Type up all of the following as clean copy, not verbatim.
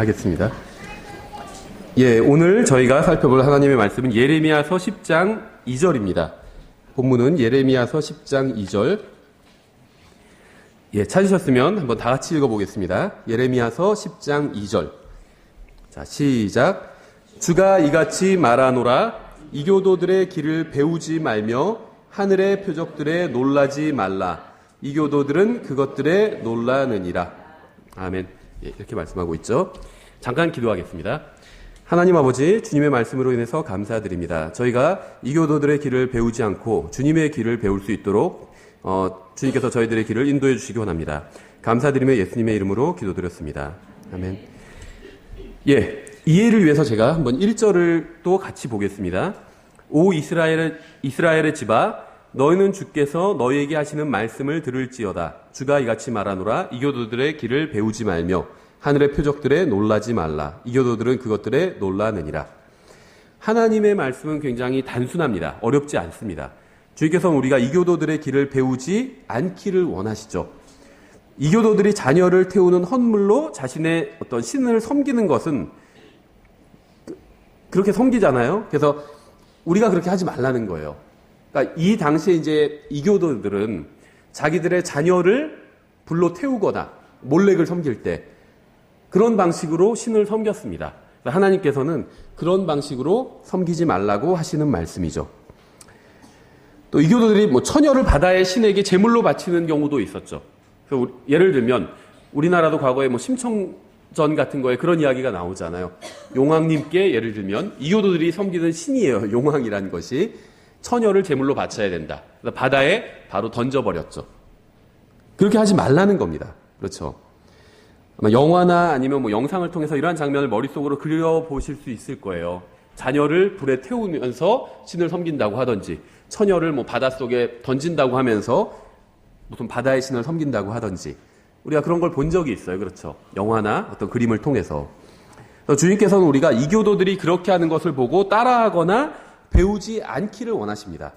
하겠습니다. 오늘 저희가 살펴볼 하나님의 말씀은 예레미야서 10장 2절입니다. 본문은 예레미야서 10장 2절. 찾으셨으면 한번 다 같이 읽어보겠습니다. 예레미야서 10장 2절. 자, 시작. 주가 이같이 말하노라. 이교도들의 길을 배우지 말며 하늘의 표적들에 놀라지 말라. 이교도들은 그것들에 놀라느니라. 아멘. 이렇게 말씀하고 있죠. 잠깐 기도하겠습니다. 하나님 아버지, 주님의 말씀으로 인해서 감사드립니다. 저희가 이교도들의 길을 배우지 않고 주님의 길을 배울 수 있도록 주님께서 저희들의 길을 인도해 주시기 원합니다. 감사드리며 예수님의 이름으로 기도드렸습니다. 아멘. 이해를 위해서 제가 한번 1절을 또 같이 보겠습니다. 오 이스라엘의 집아, 너희는 주께서 너희에게 하시는 말씀을 들을지어다. 주가 이같이 말하노라. 이교도들의 길을 배우지 말며 하늘의 표적들에 놀라지 말라. 이교도들은 그것들에 놀라느니라. 하나님의 말씀은 굉장히 단순합니다. 어렵지 않습니다. 주께서는 우리가 이교도들의 길을 배우지 않기를 원하시죠. 이교도들이 자녀를 태우는 헌물로 자신의 어떤 신을 섬기는 것은 그렇게 섬기잖아요. 그래서 우리가 그렇게 하지 말라는 거예요. 그러니까 이 당시에 이제 이교도들은 자기들의 자녀를 불로 태우거나 몰렉을 섬길 때 그런 방식으로 신을 섬겼습니다. 하나님께서는 그런 방식으로 섬기지 말라고 하시는 말씀이죠. 또 이교도들이 처녀를 바다의 신에게 제물로 바치는 경우도 있었죠. 그래서 예를 들면 우리나라도 과거에 심청전 같은 거에 그런 이야기가 나오잖아요. 용왕님께 예를 들면 이교도들이 섬기는 신이에요. 용왕이라는 것이 처녀를 제물로 바쳐야 된다. 그래서 바다에 바로 던져버렸죠. 그렇게 하지 말라는 겁니다. 그렇죠. 아마 영화나 아니면 영상을 통해서 이러한 장면을 머릿속으로 그려보실 수 있을 거예요. 자녀를 불에 태우면서 신을 섬긴다고 하든지, 처녀를 바닷속에 던진다고 하면서 무슨 바다의 신을 섬긴다고 하든지, 우리가 그런 걸 본 적이 있어요. 그렇죠. 영화나 어떤 그림을 통해서. 주님께서는 우리가 이교도들이 그렇게 하는 것을 보고 따라하거나 배우지 않기를 원하십니다.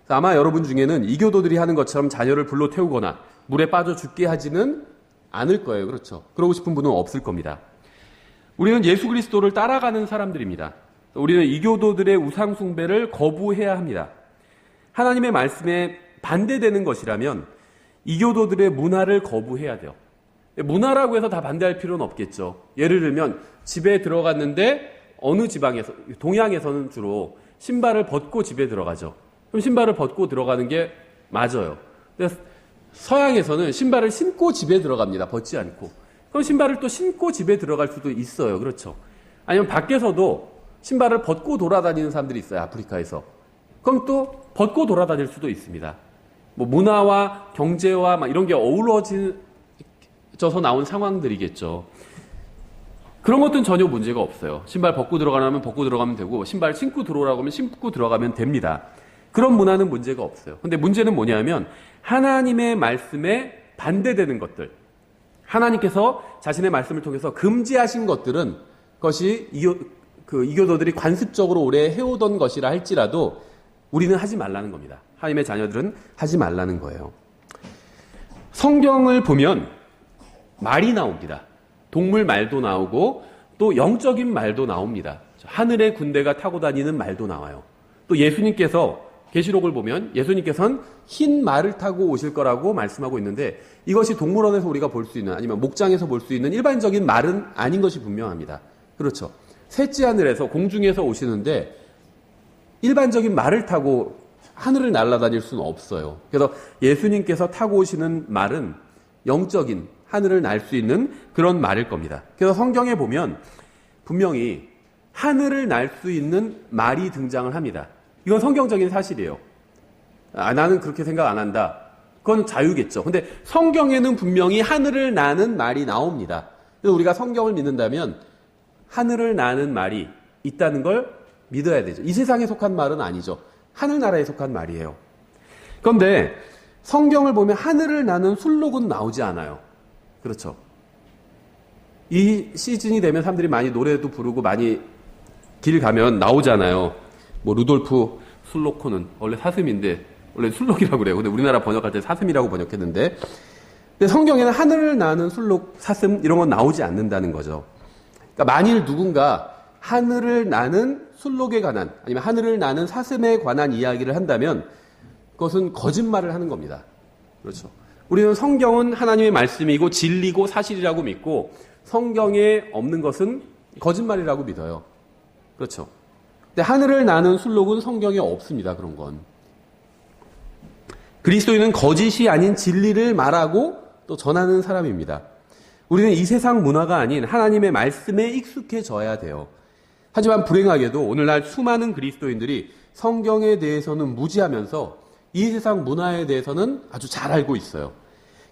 아마 여러분 중에는 이교도들이 하는 것처럼 자녀를 불로 태우거나 물에 빠져 죽게 하지는 않을 거예요. 그렇죠. 그러고 싶은 분은 없을 겁니다. 우리는 예수 그리스도를 따라가는 사람들입니다. 우리는 이교도들의 우상 숭배를 거부해야 합니다. 하나님의 말씀에 반대되는 것이라면 이교도들의 문화를 거부해야 돼요. 문화라고 해서 다 반대할 필요는 없겠죠. 예를 들면 집에 들어갔는데 어느 지방에서, 동양에서는 주로 신발을 벗고 집에 들어가죠. 그럼 신발을 벗고 들어가는 게 맞아요. 근데 서양에서는 신발을 신고 집에 들어갑니다. 벗지 않고. 그럼 신발을 또 신고 집에 들어갈 수도 있어요. 그렇죠. 아니면 밖에서도 신발을 벗고 돌아다니는 사람들이 있어요. 아프리카에서. 그럼 또 벗고 돌아다닐 수도 있습니다. 문화와 경제와 이런 게 어우러져서 나온 상황들이겠죠. 그런 것들은 전혀 문제가 없어요. 신발 벗고 들어가면 벗고 들어가면 되고, 신발 신고 들어오라고 하면 신고 들어가면 됩니다. 그런 문화는 문제가 없어요. 근데 문제는 뭐냐면 하나님의 말씀에 반대되는 것들, 하나님께서 자신의 말씀을 통해서 금지하신 것들은 그것이 이교도들이 관습적으로 오래 해오던 것이라 할지라도 우리는 하지 말라는 겁니다. 하나님의 자녀들은 하지 말라는 거예요. 성경을 보면 말이 나옵니다. 동물 말도 나오고 또 영적인 말도 나옵니다. 하늘의 군대가 타고 다니는 말도 나와요. 또 예수님께서 계시록을 보면 예수님께서는 흰 말을 타고 오실 거라고 말씀하고 있는데 이것이 동물원에서 우리가 볼 수 있는, 아니면 목장에서 볼 수 있는 일반적인 말은 아닌 것이 분명합니다. 그렇죠. 셋째 하늘에서, 공중에서 오시는데 일반적인 말을 타고 하늘을 날아다닐 수는 없어요. 그래서 예수님께서 타고 오시는 말은 영적인, 하늘을 날 수 있는 그런 말일 겁니다. 그래서 성경에 보면 분명히 하늘을 날 수 있는 말이 등장을 합니다. 이건 성경적인 사실이에요. 나는 그렇게 생각 안 한다. 그건 자유겠죠. 근데 성경에는 분명히 하늘을 나는 말이 나옵니다. 그래서 우리가 성경을 믿는다면 하늘을 나는 말이 있다는 걸 믿어야 되죠. 이 세상에 속한 말은 아니죠. 하늘나라에 속한 말이에요. 그런데 성경을 보면 하늘을 나는 술록은 나오지 않아요. 그렇죠. 이 시즌이 되면 사람들이 많이 노래도 부르고 많이 길 가면 나오잖아요. 루돌프 술로코는 원래 사슴인데 원래 술록이라고 그래요. 근데 우리나라 번역할 때 사슴이라고 번역했는데, 근데 성경에는 하늘을 나는 술록, 사슴 이런 건 나오지 않는다는 거죠. 그러니까 만일 누군가 하늘을 나는 술록에 관한 아니면 하늘을 나는 사슴에 관한 이야기를 한다면 그것은 거짓말을 하는 겁니다. 그렇죠. 우리는 성경은 하나님의 말씀이고 진리고 사실이라고 믿고 성경에 없는 것은 거짓말이라고 믿어요. 그렇죠. 근데 하늘을 나는 술록은 성경에 없습니다. 그런 건. 그리스도인은 거짓이 아닌 진리를 말하고 또 전하는 사람입니다. 우리는 이 세상 문화가 아닌 하나님의 말씀에 익숙해져야 돼요. 하지만 불행하게도 오늘날 수많은 그리스도인들이 성경에 대해서는 무지하면서 이 세상 문화에 대해서는 아주 잘 알고 있어요.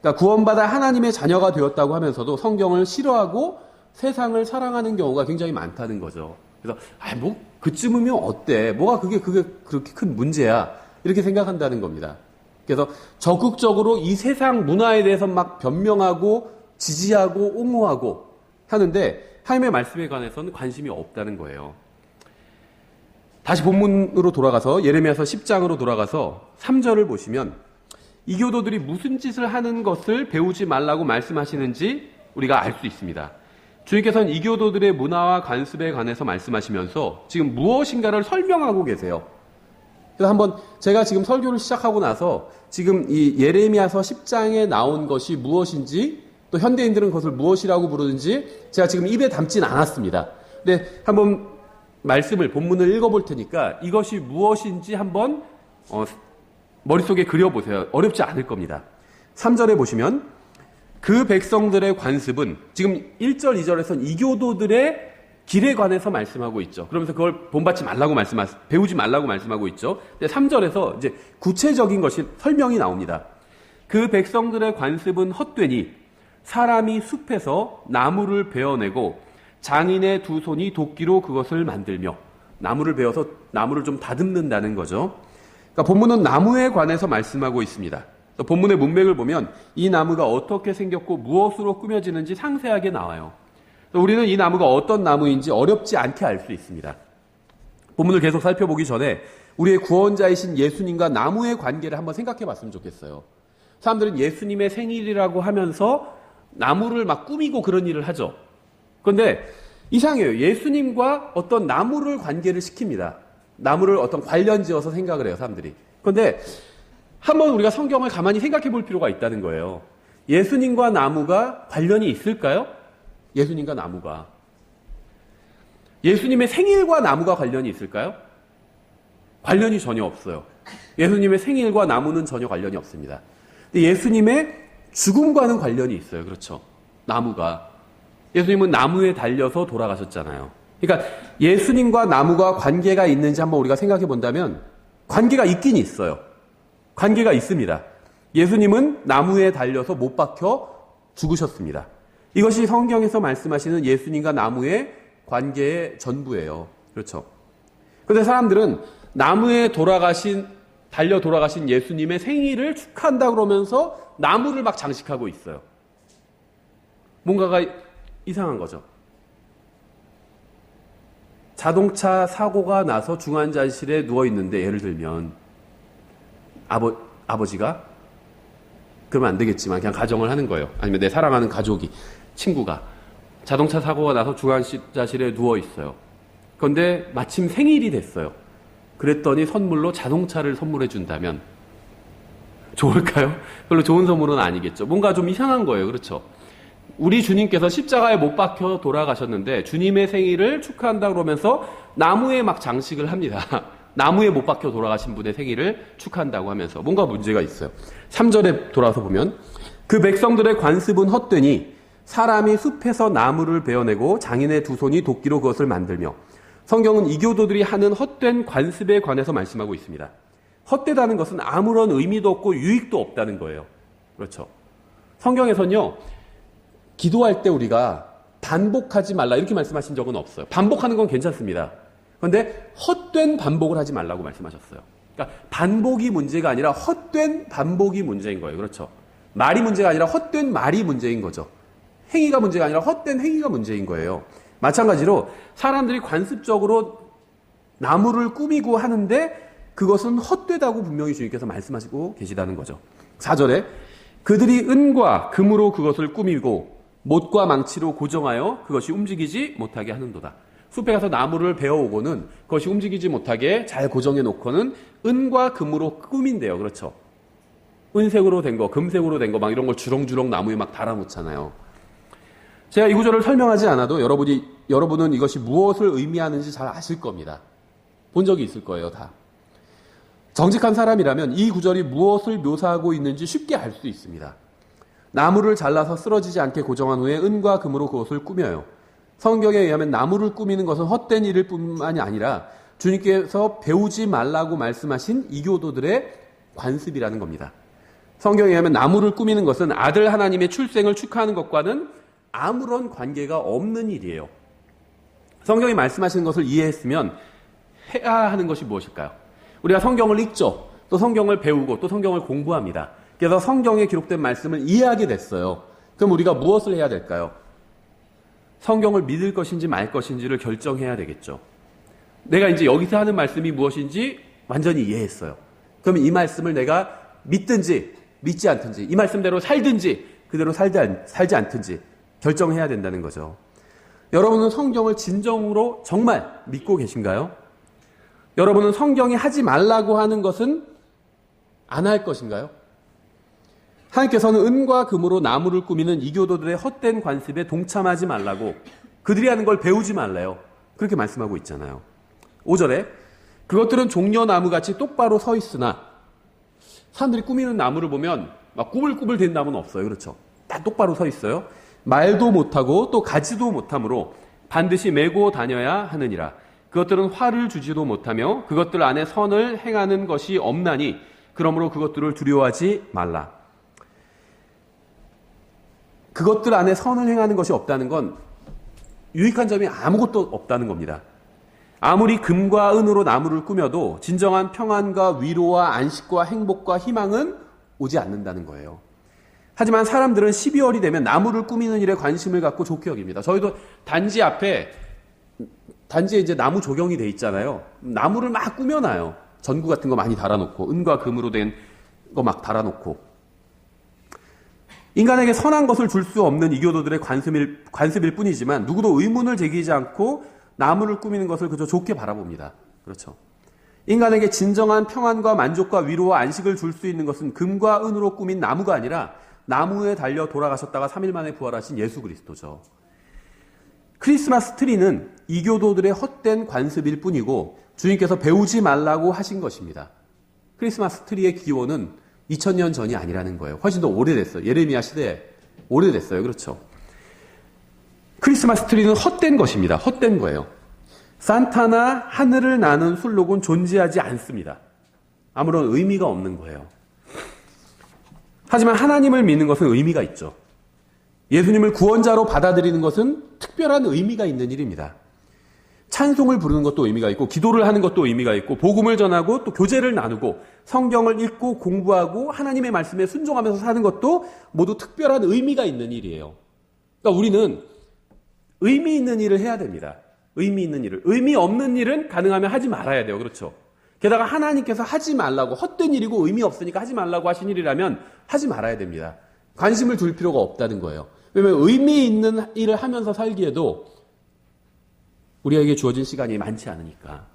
그러니까 구원받아 하나님의 자녀가 되었다고 하면서도 성경을 싫어하고 세상을 사랑하는 경우가 굉장히 많다는 거죠. 그래서 뭐 그쯤이면 어때? 뭐가 그게 그렇게 큰 문제야? 이렇게 생각한다는 겁니다. 그래서 적극적으로 이 세상 문화에 대해서 막 변명하고 지지하고 옹호하고 하는데 하나님의 말씀에 관해서는 관심이 없다는 거예요. 다시 본문으로 돌아가서 예레미야서 10장으로 돌아가서 3절을 보시면 이교도들이 무슨 짓을 하는 것을 배우지 말라고 말씀하시는지 우리가 알 수 있습니다. 주님께서는 이교도들의 문화와 관습에 관해서 말씀하시면서 지금 무엇인가를 설명하고 계세요. 그래서 한번 제가 지금 설교를 시작하고 나서 지금 이 예레미야서 10장에 나온 것이 무엇인지 또 현대인들은 그것을 무엇이라고 부르는지 제가 지금 입에 담진 않았습니다. 근데 한번 말씀을 본문을 읽어볼 테니까 이것이 무엇인지 한번 머릿속에 그려보세요. 어렵지 않을 겁니다. 3절에 보시면 그 백성들의 관습은 지금 1절, 2절에서는 이교도들의 길에 관해서 말씀하고 있죠. 그러면서 그걸 본받지 말라고 배우지 말라고 말씀하고 있죠. 근데 3절에서 이제 구체적인 것이 설명이 나옵니다. 그 백성들의 관습은 헛되니 사람이 숲에서 나무를 베어내고 장인의 두 손이 도끼로 그것을 만들며 나무를 베어서 나무를 좀 다듬는다는 거죠. 그러니까 본문은 나무에 관해서 말씀하고 있습니다. 또 본문의 문맥을 보면 이 나무가 어떻게 생겼고 무엇으로 꾸며지는지 상세하게 나와요. 우리는 이 나무가 어떤 나무인지 어렵지 않게 알 수 있습니다. 본문을 계속 살펴보기 전에 우리의 구원자이신 예수님과 나무의 관계를 한번 생각해 봤으면 좋겠어요. 사람들은 예수님의 생일이라고 하면서 나무를 막 꾸미고 그런 일을 하죠. 그런데 이상해요. 예수님과 어떤 나무를 관계를 시킵니다. 나무를 어떤 관련 지어서 생각을 해요, 사람들이. 그런데 한번 우리가 성경을 가만히 생각해 볼 필요가 있다는 거예요. 예수님과 나무가 관련이 있을까요? 예수님과 나무가. 예수님의 생일과 나무가 관련이 있을까요? 관련이 전혀 없어요. 예수님의 생일과 나무는 전혀 관련이 없습니다. 근데 예수님의 죽음과는 관련이 있어요. 그렇죠. 나무가. 예수님은 나무에 달려서 돌아가셨잖아요. 그러니까 예수님과 나무가 관계가 있는지 한번 우리가 생각해 본다면 관계가 있긴 있어요. 관계가 있습니다. 예수님은 나무에 달려서 못 박혀 죽으셨습니다. 이것이 성경에서 말씀하시는 예수님과 나무의 관계의 전부예요. 그렇죠. 그런데 사람들은 나무에 달려 돌아가신 예수님의 생일을 축하한다 그러면서 나무를 막 장식하고 있어요. 뭔가가 이상한 거죠. 자동차 사고가 나서 중환자실에 누워 있는데 예를 들면 아버지가 그러면 안 되겠지만 그냥 가정을 하는 거예요. 아니면 내 사랑하는 가족이 친구가 자동차 사고가 나서 중환자실에 누워 있어요. 그런데 마침 생일이 됐어요. 그랬더니 선물로 자동차를 선물해 준다면 좋을까요? 별로 좋은 선물은 아니겠죠. 뭔가 좀 이상한 거예요. 그렇죠? 우리 주님께서 십자가에 못 박혀 돌아가셨는데 주님의 생일을 축하한다 그러면서 나무에 막 장식을 합니다. 나무에 못 박혀 돌아가신 분의 생일을 축하한다고 하면서 뭔가 문제가 있어요. 3절에 돌아서 보면 그 백성들의 관습은 헛되니 사람이 숲에서 나무를 베어내고 장인의 두 손이 도끼로 그것을 만들며 성경은 이교도들이 하는 헛된 관습에 관해서 말씀하고 있습니다. 헛되다는 것은 아무런 의미도 없고 유익도 없다는 거예요. 그렇죠. 성경에서는요, 기도할 때 우리가 반복하지 말라 이렇게 말씀하신 적은 없어요. 반복하는 건 괜찮습니다. 그런데 헛된 반복을 하지 말라고 말씀하셨어요. 그러니까 반복이 문제가 아니라 헛된 반복이 문제인 거예요. 그렇죠. 말이 문제가 아니라 헛된 말이 문제인 거죠. 행위가 문제가 아니라 헛된 행위가 문제인 거예요. 마찬가지로 사람들이 관습적으로 나무를 꾸미고 하는데 그것은 헛되다고 분명히 주님께서 말씀하시고 계시다는 거죠. 4절에 그들이 은과 금으로 그것을 꾸미고 못과 망치로 고정하여 그것이 움직이지 못하게 하는도다. 숲에 가서 나무를 베어오고는 그것이 움직이지 못하게 잘 고정해 놓고는 은과 금으로 꾸민대요. 그렇죠? 은색으로 된 거, 금색으로 된 거 막 이런 걸 주렁주렁 나무에 막 달아놓잖아요. 제가 이 구절을 설명하지 않아도 여러분은 이것이 무엇을 의미하는지 잘 아실 겁니다. 본 적이 있을 거예요, 다. 정직한 사람이라면 이 구절이 무엇을 묘사하고 있는지 쉽게 알 수 있습니다. 나무를 잘라서 쓰러지지 않게 고정한 후에 은과 금으로 그것을 꾸며요. 성경에 의하면 나무를 꾸미는 것은 헛된 일일 뿐만이 아니라 주님께서 배우지 말라고 말씀하신 이교도들의 관습이라는 겁니다. 성경에 의하면 나무를 꾸미는 것은 아들 하나님의 출생을 축하하는 것과는 아무런 관계가 없는 일이에요. 성경이 말씀하시는 것을 이해했으면 해야 하는 것이 무엇일까요? 우리가 성경을 읽죠. 또 성경을 배우고 또 성경을 공부합니다. 그래서 성경에 기록된 말씀을 이해하게 됐어요. 그럼 우리가 무엇을 해야 될까요? 성경을 믿을 것인지 말 것인지를 결정해야 되겠죠. 내가 이제 여기서 하는 말씀이 무엇인지 완전히 이해했어요. 그러면 이 말씀을 내가 믿든지 믿지 않든지, 이 말씀대로 살든지 그대로 살지 않든지 결정해야 된다는 거죠. 여러분은 성경을 진정으로 정말 믿고 계신가요? 여러분은 성경이 하지 말라고 하는 것은 안 할 것인가요? 하나님께서는 은과 금으로 나무를 꾸미는 이교도들의 헛된 관습에 동참하지 말라고, 그들이 하는 걸 배우지 말래요. 그렇게 말씀하고 있잖아요. 5절에 그것들은 종려나무같이 똑바로 서 있으나, 사람들이 꾸미는 나무를 보면 막 꾸불꾸불 된 나무는 없어요. 그렇죠? 다 똑바로 서 있어요. 말도 못하고 또 가지도 못하므로 반드시 메고 다녀야 하느니라. 그것들은 화를 주지도 못하며 그것들 안에 선을 행하는 것이 없나니 그러므로 그것들을 두려워하지 말라. 그것들 안에 선을 행하는 것이 없다는 건 유익한 점이 아무것도 없다는 겁니다. 아무리 금과 은으로 나무를 꾸며도 진정한 평안과 위로와 안식과 행복과 희망은 오지 않는다는 거예요. 하지만 사람들은 12월이 되면 나무를 꾸미는 일에 관심을 갖고 좋게 여깁니다. 저희도 단지에 이제 나무 조경이 돼 있잖아요. 나무를 막 꾸며놔요. 전구 같은 거 많이 달아놓고, 은과 금으로 된 거 막 달아놓고. 인간에게 선한 것을 줄 수 없는 이교도들의 관습일 뿐이지만 누구도 의문을 제기하지 않고 나무를 꾸미는 것을 그저 좋게 바라봅니다. 그렇죠. 인간에게 진정한 평안과 만족과 위로와 안식을 줄 수 있는 것은 금과 은으로 꾸민 나무가 아니라 나무에 달려 돌아가셨다가 3일 만에 부활하신 예수 그리스도죠. 크리스마스 트리는 이교도들의 헛된 관습일 뿐이고 주님께서 배우지 말라고 하신 것입니다. 크리스마스 트리의 기원은 2000년 전이 아니라는 거예요. 훨씬 더 오래됐어요. 예레미야 시대에 오래됐어요. 그렇죠. 크리스마스 트리는 헛된 것입니다. 헛된 거예요. 산타나 하늘을 나는 술록은 존재하지 않습니다. 아무런 의미가 없는 거예요. 하지만 하나님을 믿는 것은 의미가 있죠. 예수님을 구원자로 받아들이는 것은 특별한 의미가 있는 일입니다. 찬송을 부르는 것도 의미가 있고, 기도를 하는 것도 의미가 있고, 복음을 전하고 또 교제를 나누고 성경을 읽고 공부하고 하나님의 말씀에 순종하면서 사는 것도 모두 특별한 의미가 있는 일이에요. 그러니까 우리는 의미 있는 일을 해야 됩니다. 의미 있는 일을. 의미 없는 일은 가능하면 하지 말아야 돼요. 그렇죠? 게다가 하나님께서 하지 말라고, 헛된 일이고 의미 없으니까 하지 말라고 하신 일이라면 하지 말아야 됩니다. 관심을 둘 필요가 없다는 거예요. 왜냐하면 의미 있는 일을 하면서 살기에도 우리에게 주어진 시간이 많지 않으니까.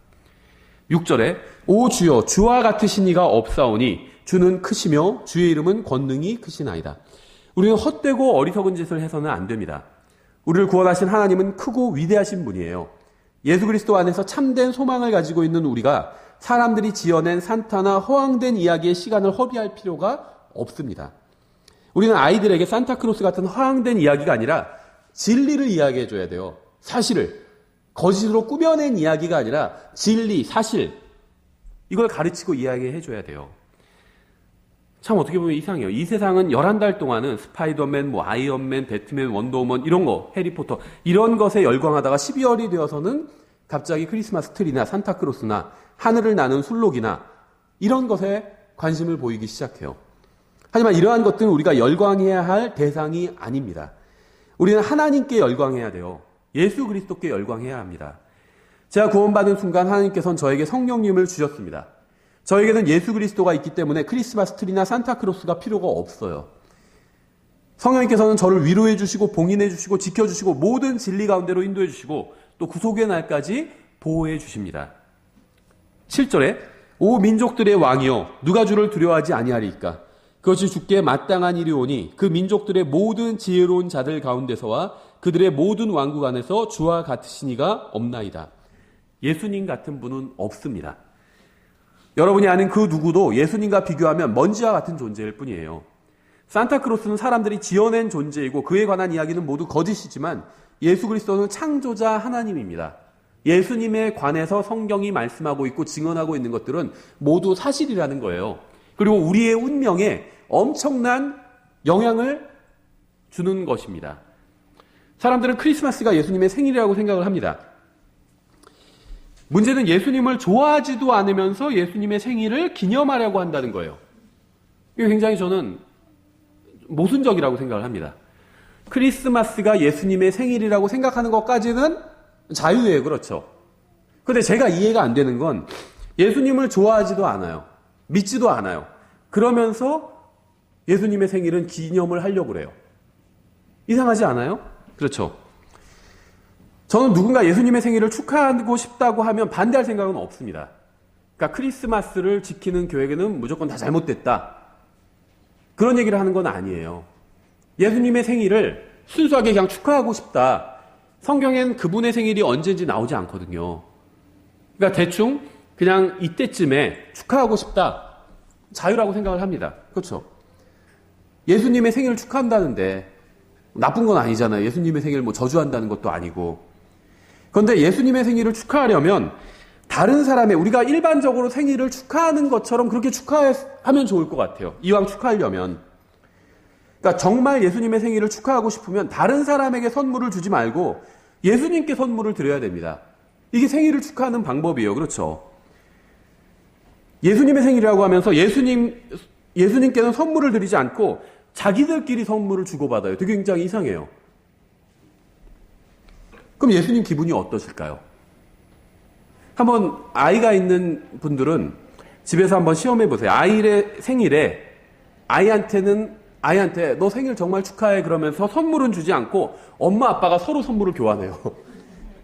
6절에 오 주여 주와 같으신 이가 없사오니 주는 크시며 주의 이름은 권능이 크시나이다. 우리는 헛되고 어리석은 짓을 해서는 안 됩니다. 우리를 구원하신 하나님은 크고 위대하신 분이에요. 예수 그리스도 안에서 참된 소망을 가지고 있는 우리가 사람들이 지어낸 산타나 허황된 이야기의 시간을 허비할 필요가 없습니다. 우리는 아이들에게 산타크로스 같은 허황된 이야기가 아니라 진리를 이야기해 줘야 돼요. 사실을. 거짓으로 꾸며낸 이야기가 아니라 진리, 사실, 이걸 가르치고 이야기해 줘야 돼요. 참 어떻게 보면 이상해요. 이 세상은 11달 동안은 스파이더맨, 아이언맨, 배트맨, 원더우먼 이런 거, 해리포터 이런 것에 열광하다가 12월이 되어서는 갑자기 크리스마스 트리나 산타크로스나 하늘을 나는 술록이나 이런 것에 관심을 보이기 시작해요. 하지만 이러한 것들은 우리가 열광해야 할 대상이 아닙니다. 우리는 하나님께 열광해야 돼요. 예수 그리스도께 열광해야 합니다. 제가 구원받은 순간 하나님께서는 저에게 성령님을 주셨습니다. 저에게는 예수 그리스도가 있기 때문에 크리스마스 트리나 산타크로스가 필요가 없어요. 성령님께서는 저를 위로해 주시고 봉인해 주시고 지켜주시고 모든 진리 가운데로 인도해 주시고 또 구속의 날까지 보호해 주십니다. 7절에 오 민족들의 왕이여 누가 주를 두려워하지 아니하리이까 그것이 주께 마땅한 일이오니 그 민족들의 모든 지혜로운 자들 가운데서와 그들의 모든 왕국 안에서 주와 같으신 이가 없나이다. 예수님 같은 분은 없습니다. 여러분이 아는 그 누구도 예수님과 비교하면 먼지와 같은 존재일 뿐이에요. 산타크로스는 사람들이 지어낸 존재이고 그에 관한 이야기는 모두 거짓이지만 예수 그리스도는 창조자 하나님입니다. 예수님에 관해서 성경이 말씀하고 있고 증언하고 있는 것들은 모두 사실이라는 거예요. 그리고 우리의 운명에 엄청난 영향을 주는 것입니다. 사람들은 크리스마스가 예수님의 생일이라고 생각을 합니다. 문제는 예수님을 좋아하지도 않으면서 예수님의 생일을 기념하려고 한다는 거예요. 이게 굉장히 저는 모순적이라고 생각을 합니다. 크리스마스가 예수님의 생일이라고 생각하는 것까지는 자유예요. 그렇죠. 그런데 제가 이해가 안 되는 건 예수님을 좋아하지도 않아요. 믿지도 않아요. 그러면서 예수님의 생일은 기념을 하려고 그래요. 이상하지 않아요? 그렇죠. 저는 누군가 예수님의 생일을 축하하고 싶다고 하면 반대할 생각은 없습니다. 그러니까 크리스마스를 지키는 교회는 무조건 다 잘못됐다. 그런 얘기를 하는 건 아니에요. 예수님의 생일을 순수하게 그냥 축하하고 싶다. 성경엔 그분의 생일이 언제인지 나오지 않거든요. 그러니까 대충 그냥 이때쯤에 축하하고 싶다. 자유라고 생각을 합니다. 그렇죠. 예수님의 생일을 축하한다는데 나쁜 건 아니잖아요. 예수님의 생일을 뭐 저주한다는 것도 아니고. 그런데 예수님의 생일을 축하하려면 다른 사람의 우리가 일반적으로 생일을 축하하는 것처럼 그렇게 축하하면 좋을 것 같아요. 이왕 축하하려면. 그러니까 정말 예수님의 생일을 축하하고 싶으면 다른 사람에게 선물을 주지 말고 예수님께 선물을 드려야 됩니다. 이게 생일을 축하하는 방법이에요. 그렇죠. 예수님의 생일이라고 하면서 예수님께는 선물을 드리지 않고 자기들끼리 선물을 주고받아요. 되게 굉장히 이상해요. 그럼 예수님 기분이 어떠실까요? 한번 아이가 있는 분들은 집에서 한번 시험해 보세요. 아이의 생일에 아이한테 너 생일 정말 축하해 그러면서 선물은 주지 않고 엄마 아빠가 서로 선물을 교환해요.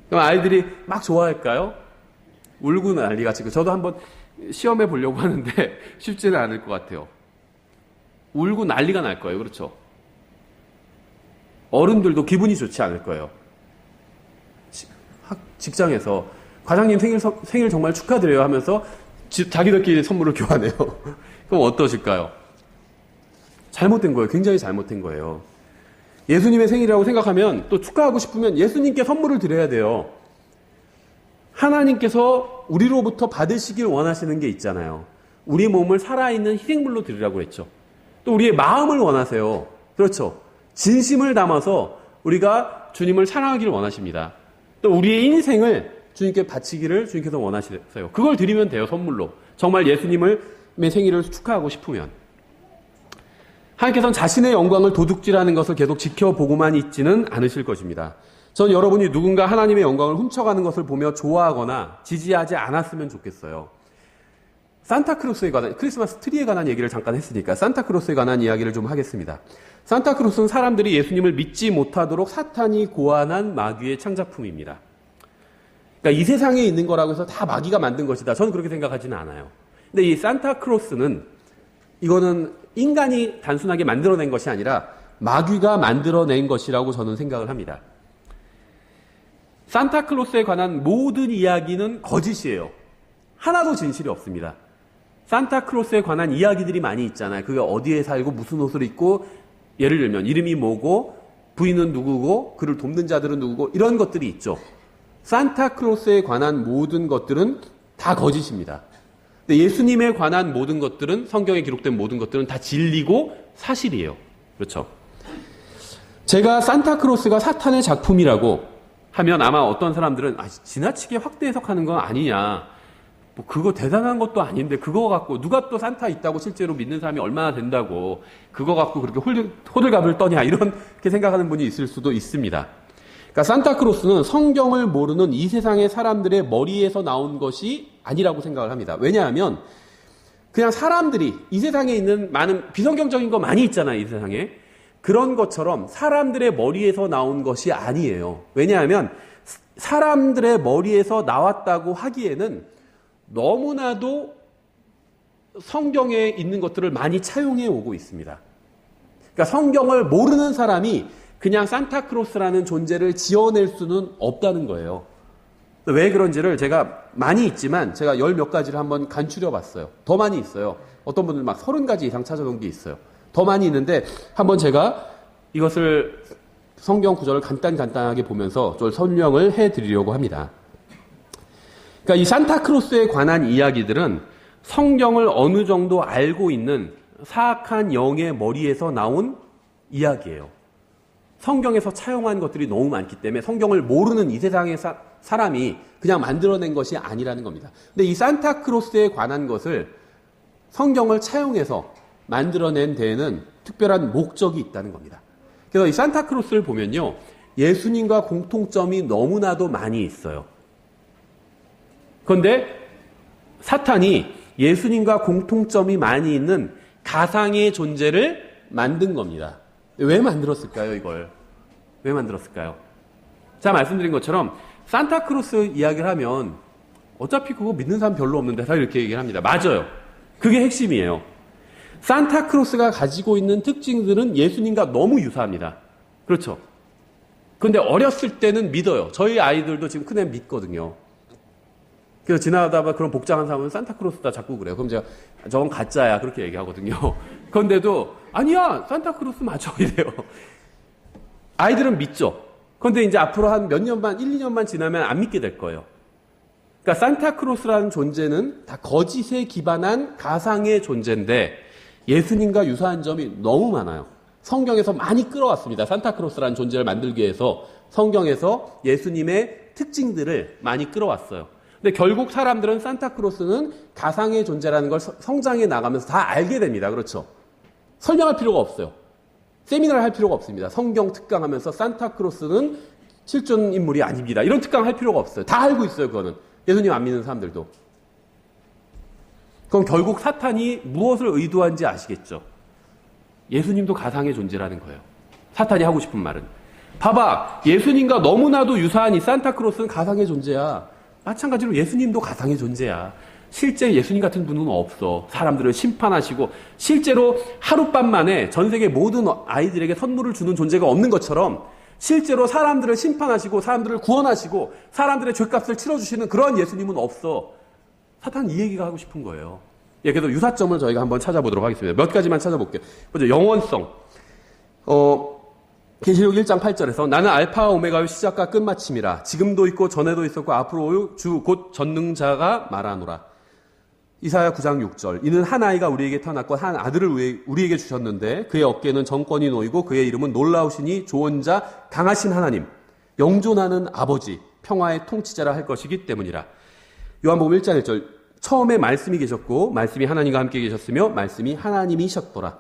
그럼 아이들이 막 좋아할까요? 울고 난리가 치고. 저도 한번 시험해 보려고 하는데 쉽지는 않을 것 같아요. 울고 난리가 날 거예요. 그렇죠? 어른들도 기분이 좋지 않을 거예요. 직장에서 과장님 생일 정말 축하드려요 하면서 자기들끼리 선물을 교환해요. 그럼 어떠실까요? 잘못된 거예요. 굉장히 잘못된 거예요. 예수님의 생일이라고 생각하면 또 축하하고 싶으면 예수님께 선물을 드려야 돼요. 하나님께서 우리로부터 받으시길 원하시는 게 있잖아요. 우리 몸을 살아있는 희생물로 드리라고 했죠. 또 우리의 마음을 원하세요. 그렇죠. 진심을 담아서 우리가 주님을 사랑하기를 원하십니다. 또 우리의 인생을 주님께 바치기를 주님께서 원하세요. 그걸 드리면 돼요. 선물로. 정말 예수님의 생일을 축하하고 싶으면. 하나님께서는 자신의 영광을 도둑질하는 것을 계속 지켜보고만 있지는 않으실 것입니다. 전 여러분이 누군가 하나님의 영광을 훔쳐가는 것을 보며 좋아하거나 지지하지 않았으면 좋겠어요. 산타크로스에 관한, 크리스마스 트리에 관한 얘기를 잠깐 했으니까 산타크로스에 관한 이야기를 좀 하겠습니다. 산타크로스는 사람들이 예수님을 믿지 못하도록 사탄이 고안한 마귀의 창작품입니다. 그러니까 이 세상에 있는 거라고 해서 다 마귀가 만든 것이다. 저는 그렇게 생각하지는 않아요. 근데 이 산타크로스는 이거는 인간이 단순하게 만들어낸 것이 아니라 마귀가 만들어낸 것이라고 저는 생각을 합니다. 산타클로스에 관한 모든 이야기는 거짓이에요. 하나도 진실이 없습니다. 산타클로스에 관한 이야기들이 많이 있잖아요. 그게 어디에 살고 무슨 옷을 입고 예를 들면 이름이 뭐고 부인은 누구고 그를 돕는 자들은 누구고 이런 것들이 있죠. 산타클로스에 관한 모든 것들은 다 거짓입니다. 근데 예수님에 관한 모든 것들은 성경에 기록된 모든 것들은 다 진리고 사실이에요. 그렇죠? 제가 산타클로스가 사탄의 작품이라고 하면 아마 어떤 사람들은 지나치게 확대 해석하는 건 아니냐. 뭐 그거 대단한 것도 아닌데 그거 갖고 누가 또 산타 있다고 실제로 믿는 사람이 얼마나 된다고 그거 갖고 그렇게 호들갑을 떠냐 이렇게 생각하는 분이 있을 수도 있습니다. 그러니까 산타크로스는 성경을 모르는 이 세상의 사람들의 머리에서 나온 것이 아니라고 생각을 합니다. 왜냐하면 그냥 사람들이 이 세상에 있는 많은 비성경적인 거 많이 있잖아요. 이 세상에. 그런 것처럼 사람들의 머리에서 나온 것이 아니에요. 왜냐하면 사람들의 머리에서 나왔다고 하기에는 너무나도 성경에 있는 것들을 많이 차용해 오고 있습니다. 그러니까 성경을 모르는 사람이 그냥 산타크로스라는 존재를 지어낼 수는 없다는 거예요. 왜 그런지를 제가 많이 있지만 제가 열 몇 가지를 한번 간추려 봤어요. 더 많이 있어요. 어떤 분들 막 30가지 이상 찾아놓은 게 있어요. 더 많이 있는데 한번 제가 이것을 성경 구절을 간단하게 보면서 좀 설명을 해드리려고 합니다. 그러니까 이 산타크로스에 관한 이야기들은 성경을 어느 정도 알고 있는 사악한 영의 머리에서 나온 이야기예요. 성경에서 차용한 것들이 너무 많기 때문에 성경을 모르는 이 세상의 사람이 그냥 만들어낸 것이 아니라는 겁니다. 근데 이 산타크로스에 관한 것을 성경을 차용해서 만들어낸 데에는 특별한 목적이 있다는 겁니다. 그래서 이 산타크로스를 보면요, 예수님과 공통점이 너무나도 많이 있어요. 그런데 사탄이 예수님과 공통점이 많이 있는 가상의 존재를 만든 겁니다. 왜 만들었을까요, 이걸? 왜 만들었을까요? 자, 말씀드린 것처럼 산타크로스 이야기를 하면 어차피 그거 믿는 사람 별로 없는데 다 이렇게 얘기를 합니다. 맞아요. 그게 핵심이에요. 산타크로스가 가지고 있는 특징들은 예수님과 너무 유사합니다. 그렇죠? 그런데 어렸을 때는 믿어요. 저희 아이들도 지금 큰애 믿거든요. 그래서 지나가다가 그런 복장한 사람은 산타크로스다 자꾸 그래요. 그럼 제가 저건 가짜야 그렇게 얘기하거든요. 그런데도 아니야 산타크로스 맞아 이래요. 아이들은 믿죠. 그런데 이제 앞으로 한 몇 년만 1, 2년만 지나면 안 믿게 될 거예요. 그러니까 산타크로스라는 존재는 다 거짓에 기반한 가상의 존재인데 예수님과 유사한 점이 너무 많아요. 성경에서 많이 끌어왔습니다. 산타크로스라는 존재를 만들기 위해서 성경에서 예수님의 특징들을 많이 끌어왔어요. 근데 결국 사람들은 산타크로스는 가상의 존재라는 걸 성장해 나가면서 다 알게 됩니다. 그렇죠? 설명할 필요가 없어요. 세미나를 할 필요가 없습니다. 성경 특강하면서 산타크로스는 실존 인물이 아닙니다. 이런 특강 할 필요가 없어요. 다 알고 있어요. 그거는. 예수님 안 믿는 사람들도. 그럼 결국 사탄이 무엇을 의도한지 아시겠죠? 예수님도 가상의 존재라는 거예요. 사탄이 하고 싶은 말은. 봐봐. 예수님과 너무나도 유사한 이 산타크로스는 가상의 존재야. 마찬가지로 예수님도 가상의 존재야. 실제 예수님 같은 분은 없어. 사람들을 심판하시고 실제로 하룻밤 만에 전 세계 모든 아이들에게 선물을 주는 존재가 없는 것처럼 실제로 사람들을 심판하시고 사람들을 구원하시고 사람들의 죄값을 치러주시는 그런 예수님은 없어. 사탄은 이 얘기가 하고 싶은 거예요. 예, 그래서 유사점을 저희가 한번 찾아보도록 하겠습니다. 몇 가지만 찾아볼게요. 먼저 영원성. 계시록 1장 8절에서 나는 알파와 오메가의 시작과 끝마침이라. 지금도 있고 전에도 있었고 앞으로 올 주 곧 전능자가 말하노라. 이사야 9장 6절. 이는 한 아이가 우리에게 태어났고 한 아들을 우리에게 주셨는데 그의 어깨에는 정권이 놓이고 그의 이름은 놀라우시니 조언자 강하신 하나님 영존하는 아버지 평화의 통치자라 할 것이기 때문이라. 요한복음 1장 1절. 처음에 말씀이 계셨고 말씀이 하나님과 함께 계셨으며 말씀이 하나님이셨더라.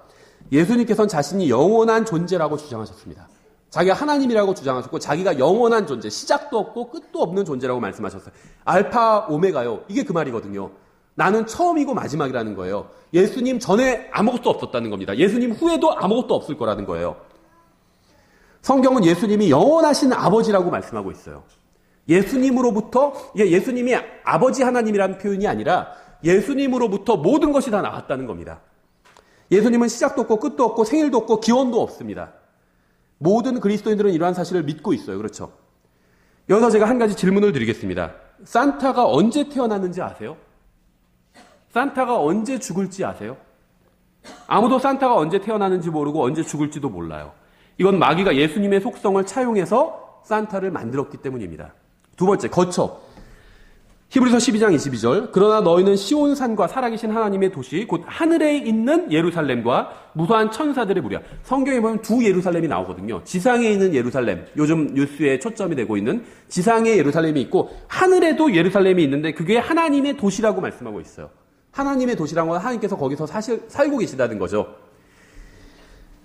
예수님께서는 자신이 영원한 존재라고 주장하셨습니다. 자기가 하나님이라고 주장하셨고 자기가 영원한 존재, 시작도 없고 끝도 없는 존재라고 말씀하셨어요. 알파 오메가요. 이게 그 말이거든요. 나는 처음이고 마지막이라는 거예요. 예수님 전에 아무것도 없었다는 겁니다. 예수님 후에도 아무것도 없을 거라는 거예요. 성경은 예수님이 영원하신 아버지라고 말씀하고 있어요. 예수님으로부터, 이게 예수님이 아버지 하나님이라는 표현이 아니라 예수님으로부터 모든 것이 다 나왔다는 겁니다. 예수님은 시작도 없고 끝도 없고 생일도 없고 기원도 없습니다. 모든 그리스도인들은 이러한 사실을 믿고 있어요. 그렇죠? 여기서 제가 한 가지 질문을 드리겠습니다. 산타가 언제 태어났는지 아세요? 산타가 언제 죽을지 아세요? 아무도 산타가 언제 태어나는지 모르고 언제 죽을지도 몰라요. 이건 마귀가 예수님의 속성을 차용해서 산타를 만들었기 때문입니다. 두 번째, 거처. 히브리서 12장 22절. 그러나 너희는 시온산과 살아계신 하나님의 도시 곧 하늘에 있는 예루살렘과 무수한 천사들의 무리야. 성경에 보면 두 예루살렘이 나오거든요. 지상에 있는 예루살렘, 요즘 뉴스에 초점이 되고 있는 지상의 예루살렘이 있고 하늘에도 예루살렘이 있는데 그게 하나님의 도시라고 말씀하고 있어요. 하나님의 도시라는 건 하나님께서 거기서 살고 계시다는 거죠.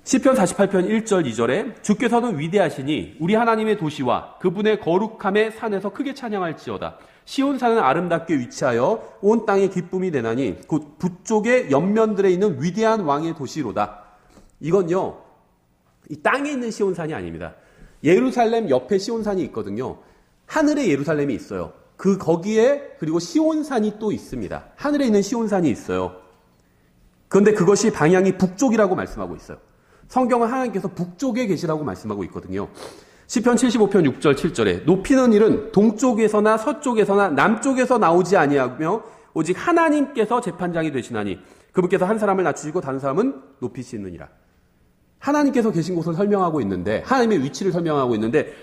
시편 48편 1절 2절에 주께서는 위대하시니 우리 하나님의 도시와 그분의 거룩함의 산에서 크게 찬양할지어다. 시온산은 아름답게 위치하여 온 땅에 기쁨이 되나니 곧 북쪽의 옆면들에 있는 위대한 왕의 도시로다. 이건요, 이 땅에 있는 시온산이 아닙니다. 예루살렘 옆에 시온산이 있거든요. 하늘에 예루살렘이 있어요. 거기에 그리고 시온산이 또 있습니다. 하늘에 있는 시온산이 있어요. 그런데 그것이 방향이 북쪽이라고 말씀하고 있어요. 성경은 하나님께서 북쪽에 계시라고 말씀하고 있거든요. 시편 75편 6절 7절에 높이는 일은 동쪽에서나 서쪽에서나 남쪽에서 나오지 아니하며 오직 하나님께서 재판장이 되시나니 그분께서 한 사람을 낮추시고 다른 사람은 높이시느니라. 하나님께서 계신 곳을 설명하고 있는데, 하나님의 위치를 설명하고 있는데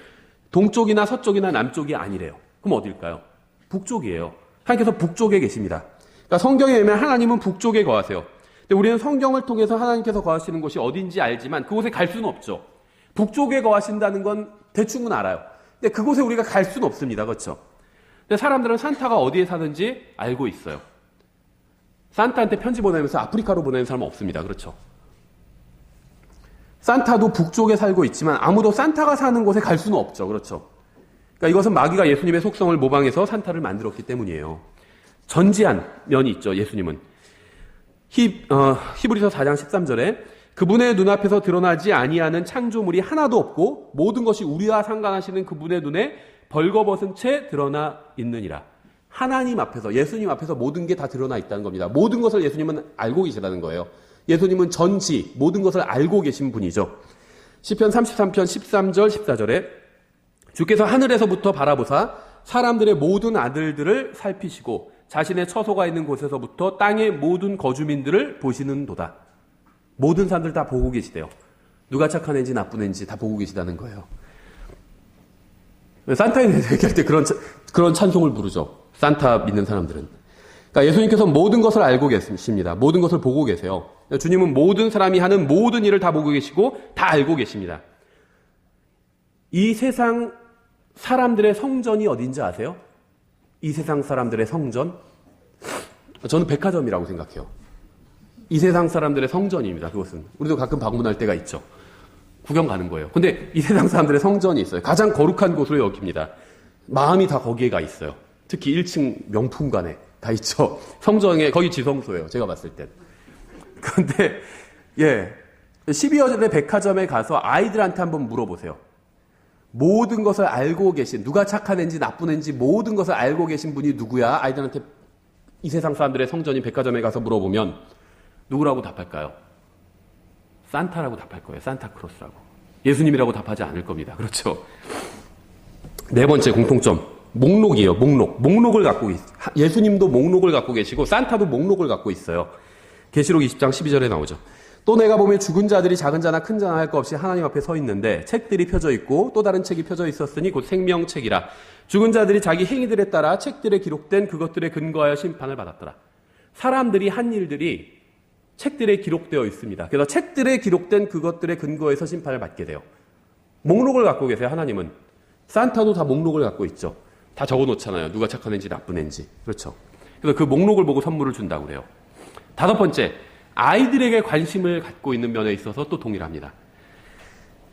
동쪽이나 서쪽이나 남쪽이 아니래요. 그럼 어딜까요? 북쪽이에요. 하나님께서 북쪽에 계십니다. 그러니까 성경에 보면 하나님은 북쪽에 거하세요. 근데 우리는 성경을 통해서 하나님께서 거하시는 곳이 어딘지 알지만 그곳에 갈 수는 없죠. 북쪽에 거하신다는 건 대충은 알아요. 근데 그곳에 우리가 갈 수는 없습니다. 그렇죠? 근데 사람들은 산타가 어디에 사는지 알고 있어요. 산타한테 편지 보내면서 아프리카로 보내는 사람은 없습니다. 그렇죠? 산타도 북쪽에 살고 있지만 아무도 산타가 사는 곳에 갈 수는 없죠. 그렇죠? 그러니까 이것은 마귀가 예수님의 속성을 모방해서 산타를 만들었기 때문이에요. 전지한 면이 있죠. 예수님은. 히브리서 4장 13절에 그분의 눈앞에서 드러나지 아니하는 창조물이 하나도 없고 모든 것이 우리와 상관하시는 그분의 눈에 벌거벗은 채 드러나 있느니라. 하나님 앞에서, 예수님 앞에서 모든 게 다 드러나 있다는 겁니다. 모든 것을 예수님은 알고 계시다는 거예요. 예수님은 전지 모든 것을 알고 계신 분이죠. 시편 33편 13절 14절에 주께서 하늘에서부터 바라보사 사람들의 모든 아들들을 살피시고 자신의 처소가 있는 곳에서부터 땅의 모든 거주민들을 보시는도다. 모든 사람들 다 보고 계시대요. 누가 착한 애인지 나쁜 애인지 다 보고 계시다는 거예요. 산타에 대해서 얘기할 때 그런 찬송을 부르죠. 산타 믿는 사람들은. 그러니까 예수님께서 모든 것을 알고 계십니다. 모든 것을 보고 계세요. 주님은 모든 사람이 하는 모든 일을 다 보고 계시고 다 알고 계십니다. 이 세상 사람들의 성전이 어딘지 아세요? 이 세상 사람들의 성전? 저는 백화점이라고 생각해요. 이 세상 사람들의 성전입니다. 그것은. 우리도 가끔 방문할 때가 있죠. 구경 가는 거예요. 근데 이 세상 사람들의 성전이 있어요. 가장 거룩한 곳으로 여깁니다. 마음이 다 거기에 가 있어요. 특히 1층 명품관에 다 있죠. 성전에 거기 지성소예요. 제가 봤을 땐. 그런데 12월에 백화점에 가서 아이들한테 한번 물어보세요. 모든 것을 알고 계신, 누가 착한 애인지 나쁜 애인지 모든 것을 알고 계신 분이 누구야? 아이들한테 이 세상 사람들의 성전인 백화점에 가서 물어보면 누구라고 답할까요? 산타라고 답할 거예요. 산타크로스라고. 예수님이라고 답하지 않을 겁니다. 그렇죠? 네 번째 공통점. 목록이에요. 목록을 갖고 예수님도 목록을 갖고 계시고 산타도 목록을 갖고 있어요. 계시록 20장 12절에 나오죠. 또 내가 보면 죽은 자들이 작은 자나 큰 자나 할 것 없이 하나님 앞에 서 있는데 책들이 펴져 있고 또 다른 책이 펴져 있었으니 곧 생명책이라. 죽은 자들이 자기 행위들에 따라 책들에 기록된 그것들에 근거하여 심판을 받았더라. 사람들이 한 일들이 책들에 기록되어 있습니다. 그래서 책들에 기록된 그것들에 근거해서 심판을 받게 돼요. 목록을 갖고 계세요. 하나님은. 산타도 다 목록을 갖고 있죠. 다 적어놓잖아요. 누가 착한 애인지 나쁜 애인지. 그렇죠. 그래서 그 목록을 보고 선물을 준다고 그래요. 다섯 번째, 아이들에게 관심을 갖고 있는 면에 있어서 또 동일합니다.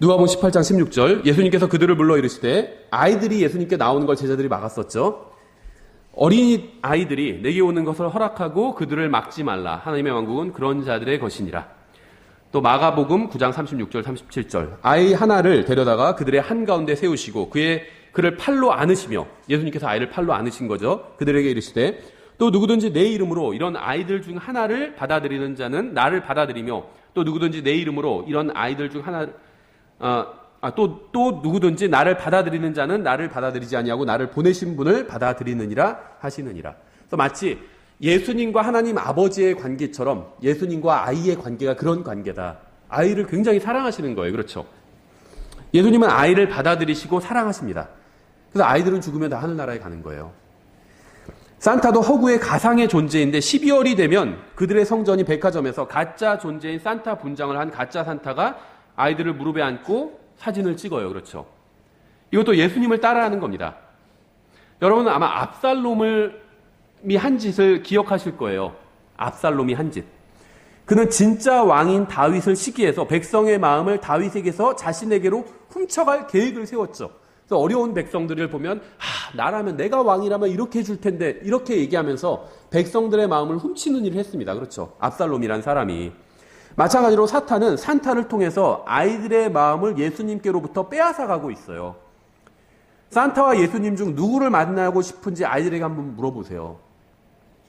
누가복음 18장 16절, 예수님께서 그들을 불러 이르시되 아이들이 예수님께 나오는 걸 제자들이 막았었죠. 어린이 아이들이 내게 오는 것을 허락하고 그들을 막지 말라. 하나님의 왕국은 그런 자들의 것이니라. 또 마가복음 9장 36절 37절, 아이 하나를 데려다가 그들의 한가운데 세우시고 그를 팔로 안으시며, 예수님께서 아이를 팔로 안으신 거죠. 그들에게 이르시되 또 누구든지 내 이름으로 이런 아이들 중 하나를 받아들이는 자는 나를 받아들이며 또 누구든지 내 이름으로 이런 아이들 중 또 누구든지 나를 받아들이는 자는 나를 받아들이지 아니하고 나를 보내신 분을 받아들이느니라 하시느니라. 그래서 마치 예수님과 하나님 아버지의 관계처럼 예수님과 아이의 관계가 그런 관계다. 아이를 굉장히 사랑하시는 거예요. 그렇죠? 예수님은 아이를 받아들이시고 사랑하십니다. 그래서 아이들은 죽으면 다 하늘나라에 가는 거예요. 산타도 허구의 가상의 존재인데 12월이 되면 그들의 성전이 백화점에서 가짜 존재인 산타 분장을 한 가짜 산타가 아이들을 무릎에 안고 사진을 찍어요. 그렇죠? 이것도 예수님을 따라하는 겁니다. 여러분은 아마 압살롬이 한 짓을 기억하실 거예요. 압살롬이 한 짓. 그는 진짜 왕인 다윗을 시기해서 백성의 마음을 다윗에게서 자신에게로 훔쳐갈 계획을 세웠죠. 그래서 어려운 백성들을 보면 나라면 내가 왕이라면 이렇게 해줄 텐데 이렇게 얘기하면서 백성들의 마음을 훔치는 일을 했습니다. 그렇죠? 압살롬이란 사람이. 마찬가지로 사탄은 산타를 통해서 아이들의 마음을 예수님께로부터 빼앗아가고 있어요. 산타와 예수님 중 누구를 만나고 싶은지 아이들에게 한번 물어보세요.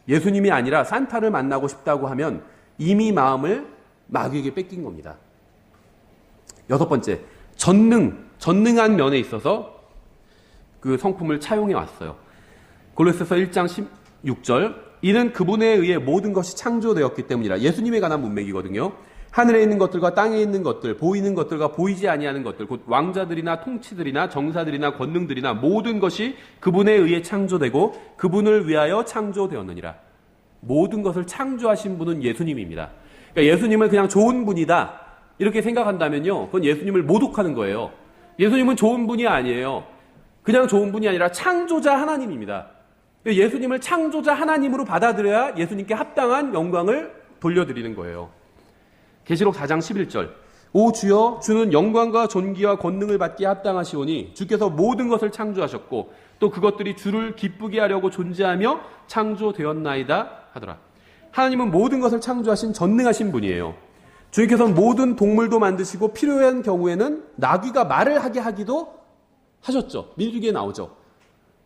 예수님이 아니라 산타를 만나고 싶다고 하면 이미 마음을 마귀에게 뺏긴 겁니다. 여섯 번째, 전능한 면에 있어서 그 성품을 차용해 왔어요. 골로새서 1장 16절, 이는 그분에 의해 모든 것이 창조되었기 때문이라. 예수님에 관한 문맥이거든요. 하늘에 있는 것들과 땅에 있는 것들, 보이는 것들과 보이지 아니하는 것들, 곧 왕자들이나 통치들이나 정사들이나 권능들이나 모든 것이 그분에 의해 창조되고 그분을 위하여 창조되었느니라. 모든 것을 창조하신 분은 예수님입니다. 그러니까 예수님은 그냥 좋은 분이다 이렇게 생각한다면요, 그건 예수님을 모독하는 거예요. 예수님은 좋은 분이 아니에요. 그냥 좋은 분이 아니라 창조자 하나님입니다. 예수님을 창조자 하나님으로 받아들여야 예수님께 합당한 영광을 돌려드리는 거예요. 계시록 4장 11절, 오 주여, 주는 영광과 존귀와 권능을 받기에 합당하시오니 주께서 모든 것을 창조하셨고 또 그것들이 주를 기쁘게 하려고 존재하며 창조되었나이다 하더라. 하나님은 모든 것을 창조하신 전능하신 분이에요. 주님께서는 모든 동물도 만드시고 필요한 경우에는 나귀가 말을 하게 하기도 하셨죠. 민수기에 나오죠.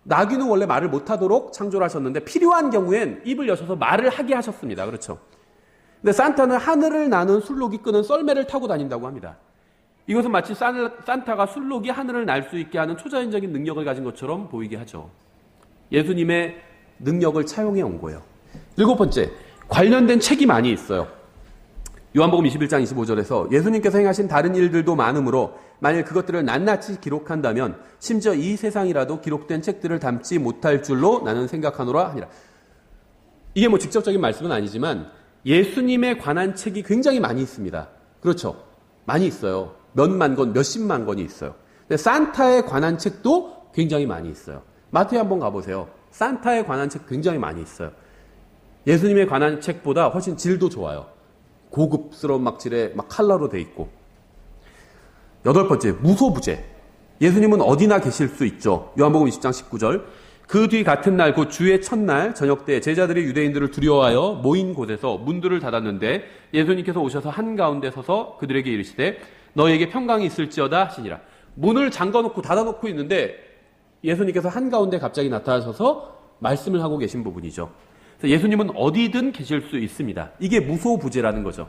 나귀는 원래 말을 못하도록 창조를 하셨는데 필요한 경우엔 입을 여셔서 말을 하게 하셨습니다. 그렇죠. 근데 산타는 하늘을 나는 술록이 끄는 썰매를 타고 다닌다고 합니다. 이것은 마치 산타가 술록이 하늘을 날 수 있게 하는 초자연적인 능력을 가진 것처럼 보이게 하죠. 예수님의 능력을 차용해 온 거예요. 일곱 번째, 관련된 책이 많이 있어요. 요한복음 21장 25절에서 예수님께서 행하신 다른 일들도 많으므로 만일 그것들을 낱낱이 기록한다면 심지어 이 세상이라도 기록된 책들을 담지 못할 줄로 나는 생각하노라 하니라. 이게 뭐 직접적인 말씀은 아니지만 예수님에 관한 책이 굉장히 많이 있습니다. 그렇죠. 많이 있어요. 몇만 권, 몇십만 권이 있어요. 근데 산타에 관한 책도 굉장히 많이 있어요. 마트에 한번 가보세요. 산타에 관한 책 굉장히 많이 있어요. 예수님에 관한 책보다 훨씬 질도 좋아요. 고급스러운 막질에 막 칼라로 돼 있고. 여덟 번째, 무소부재. 예수님은 어디나 계실 수 있죠. 요한복음 20장 19절. 그 뒤 같은 날 곧 주의 첫날 저녁 때 제자들이 유대인들을 두려워하여 모인 곳에서 문들을 닫았는데 예수님께서 오셔서 한가운데 서서 그들에게 이르시되 너희에게 평강이 있을지어다 하시니라. 문을 잠가놓고 닫아놓고 있는데 예수님께서 한가운데 갑자기 나타나셔서 말씀을 하고 계신 부분이죠. 그래서 예수님은 어디든 계실 수 있습니다. 이게 무소부재라는 거죠.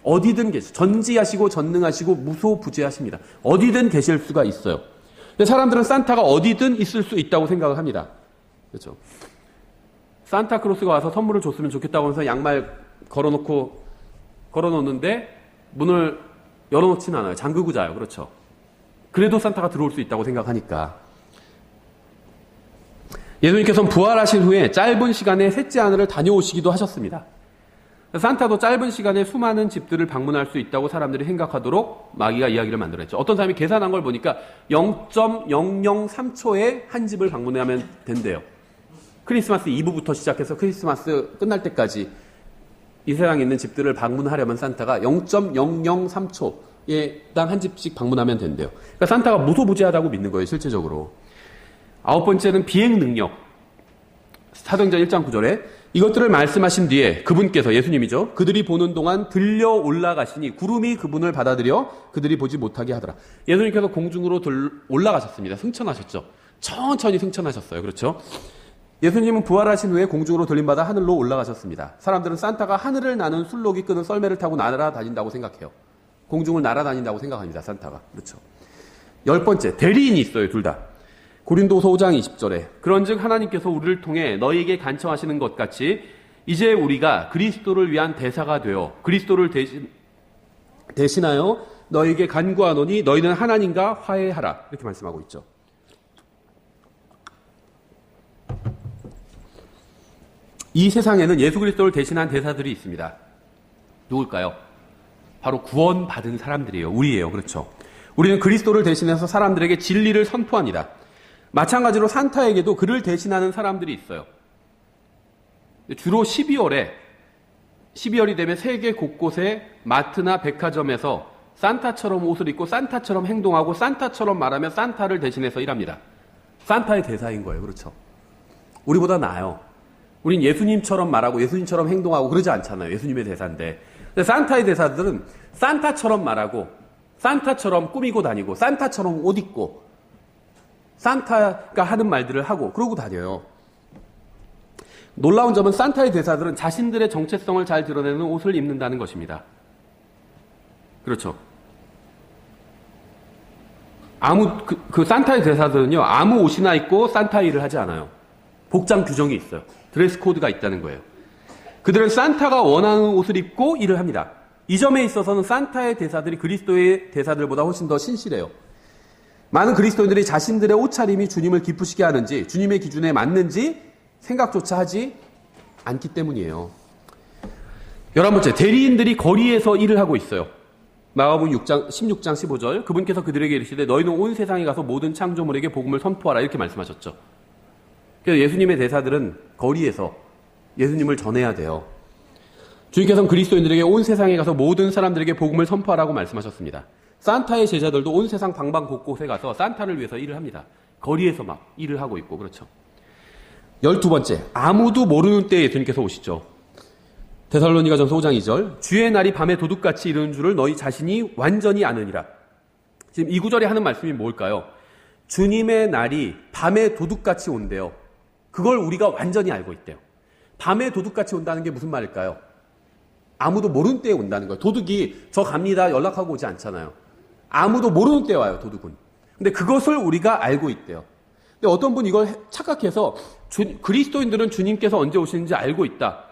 어디든 전지하시고 전능하시고 무소부재하십니다. 어디든 계실 수가 있어요. 근데 사람들은 산타가 어디든 있을 수 있다고 생각을 합니다. 그렇죠. 산타크로스가 와서 선물을 줬으면 좋겠다고 해서 양말 걸어놓는데 문을 열어놓지는 않아요. 잠그고 자요. 그렇죠. 그래도 산타가 들어올 수 있다고 생각하니까. 예수님께서는 부활하신 후에 짧은 시간에 셋째 하늘을 다녀오시기도 하셨습니다. 산타도 짧은 시간에 수많은 집들을 방문할 수 있다고 사람들이 생각하도록 마귀가 이야기를 만들었죠. 어떤 사람이 계산한 걸 보니까 0.003초에 한 집을 방문하면 된대요. 크리스마스 이브부터 시작해서 크리스마스 끝날 때까지 이 세상에 있는 집들을 방문하려면 산타가 0.003초에 딱 한 집씩 방문하면 된대요. 그러니까 산타가 무소부재하다고 믿는 거예요, 실제적으로. 아홉 번째는 비행 능력. 사도행전 1장 9절에 이것들을 말씀하신 뒤에 그분께서, 예수님이죠, 그들이 보는 동안 들려 올라가시니 구름이 그분을 받아들여 그들이 보지 못하게 하더라. 예수님께서 공중으로 올라가셨습니다. 승천하셨죠. 천천히 승천하셨어요. 그렇죠? 예수님은 부활하신 후에 공중으로 돌림받아 하늘로 올라가셨습니다. 사람들은 산타가 하늘을 나는 술록이 끄는 썰매를 타고 날아다닌다고 생각해요. 공중을 날아다닌다고 생각합니다. 산타가. 그렇죠. 열 번째, 대리인이 있어요. 둘 다. 고린도서 5장 20절에 그런즉 하나님께서 우리를 통해 너희에게 간청하시는 것 같이 이제 우리가 그리스도를 위한 대사가 되어 그리스도를 대신하여 너희에게 간구하노니 너희는 하나님과 화해하라. 이렇게 말씀하고 있죠. 이 세상에는 예수 그리스도를 대신한 대사들이 있습니다. 누굴까요? 바로 구원받은 사람들이에요. 우리예요. 그렇죠. 우리는 그리스도를 대신해서 사람들에게 진리를 선포합니다. 마찬가지로 산타에게도 그를 대신하는 사람들이 있어요. 주로 12월이 되면 세계 곳곳에 마트나 백화점에서 산타처럼 옷을 입고 산타처럼 행동하고 산타처럼 말하며 산타를 대신해서 일합니다. 산타의 대사인 거예요. 그렇죠. 우리보다 나아요. 우린 예수님처럼 말하고 예수님처럼 행동하고 그러지 않잖아요. 예수님의 대사인데. 근데 산타의 대사들은 산타처럼 말하고, 산타처럼 꾸미고 다니고, 산타처럼 옷 입고, 산타가 하는 말들을 하고, 그러고 다녀요. 놀라운 점은 산타의 대사들은 자신들의 정체성을 잘 드러내는 옷을 입는다는 것입니다. 그렇죠. 그 산타의 대사들은요, 아무 옷이나 입고 산타 일을 하지 않아요. 복장 규정이 있어요. 드레스 코드가 있다는 거예요. 그들은 산타가 원하는 옷을 입고 일을 합니다. 이 점에 있어서는 산타의 대사들이 그리스도의 대사들보다 훨씬 더 신실해요. 많은 그리스도인들이 자신들의 옷차림이 주님을 기쁘시게 하는지, 주님의 기준에 맞는지 생각조차 하지 않기 때문이에요. 11번째, 대리인들이 거리에서 일을 하고 있어요. 마가복음 16장 15절, 그분께서 그들에게 이르시되 너희는 온 세상에 가서 모든 창조물에게 복음을 선포하라, 이렇게 말씀하셨죠. 그래서 예수님의 대사들은 거리에서 예수님을 전해야 돼요. 주님께서는 그리스도인들에게 온 세상에 가서 모든 사람들에게 복음을 선포하라고 말씀하셨습니다. 산타의 제자들도 온 세상 방방곳곳에 가서 산타를 위해서 일을 합니다. 거리에서 막 일을 하고 있고, 그렇죠. 12번째, 아무도 모르는 때에 예수님께서 오시죠. 데살로니가전서 5장 2절, 주의 날이 밤에 도둑같이 이르는 줄을 너희 자신이 완전히 아느니라. 지금 이 구절에 하는 말씀이 뭘까요? 주님의 날이 밤에 도둑같이 온대요. 그걸 우리가 완전히 알고 있대요. 밤에 도둑같이 온다는 게 무슨 말일까요? 아무도 모르는 때에 온다는 거예요. 도둑이 저 갑니다 연락하고 오지 않잖아요. 아무도 모르는 때에 와요, 도둑은. 근데 그것을 우리가 알고 있대요. 근데 어떤 분이 이걸 착각해서 그리스도인들은 주님께서 언제 오시는지 알고 있다.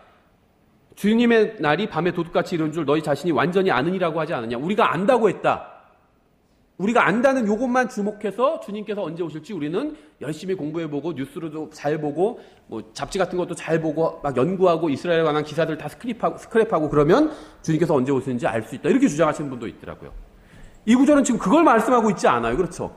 주님의 날이 밤에 도둑같이 이르는 줄 너희 자신이 완전히 아느니라고 하지 않느냐. 우리가 안다고 했다. 우리가 안다는 요것만 주목해서 주님께서 언제 오실지 우리는 열심히 공부해보고 뉴스로도 잘 보고 뭐 잡지 같은 것도 잘 보고 막 연구하고 이스라엘에 관한 기사들 다 스크랩하고 그러면 주님께서 언제 오시는지 알 수 있다. 이렇게 주장하시는 분도 있더라고요. 이 구절은 지금 그걸 말씀하고 있지 않아요. 그렇죠?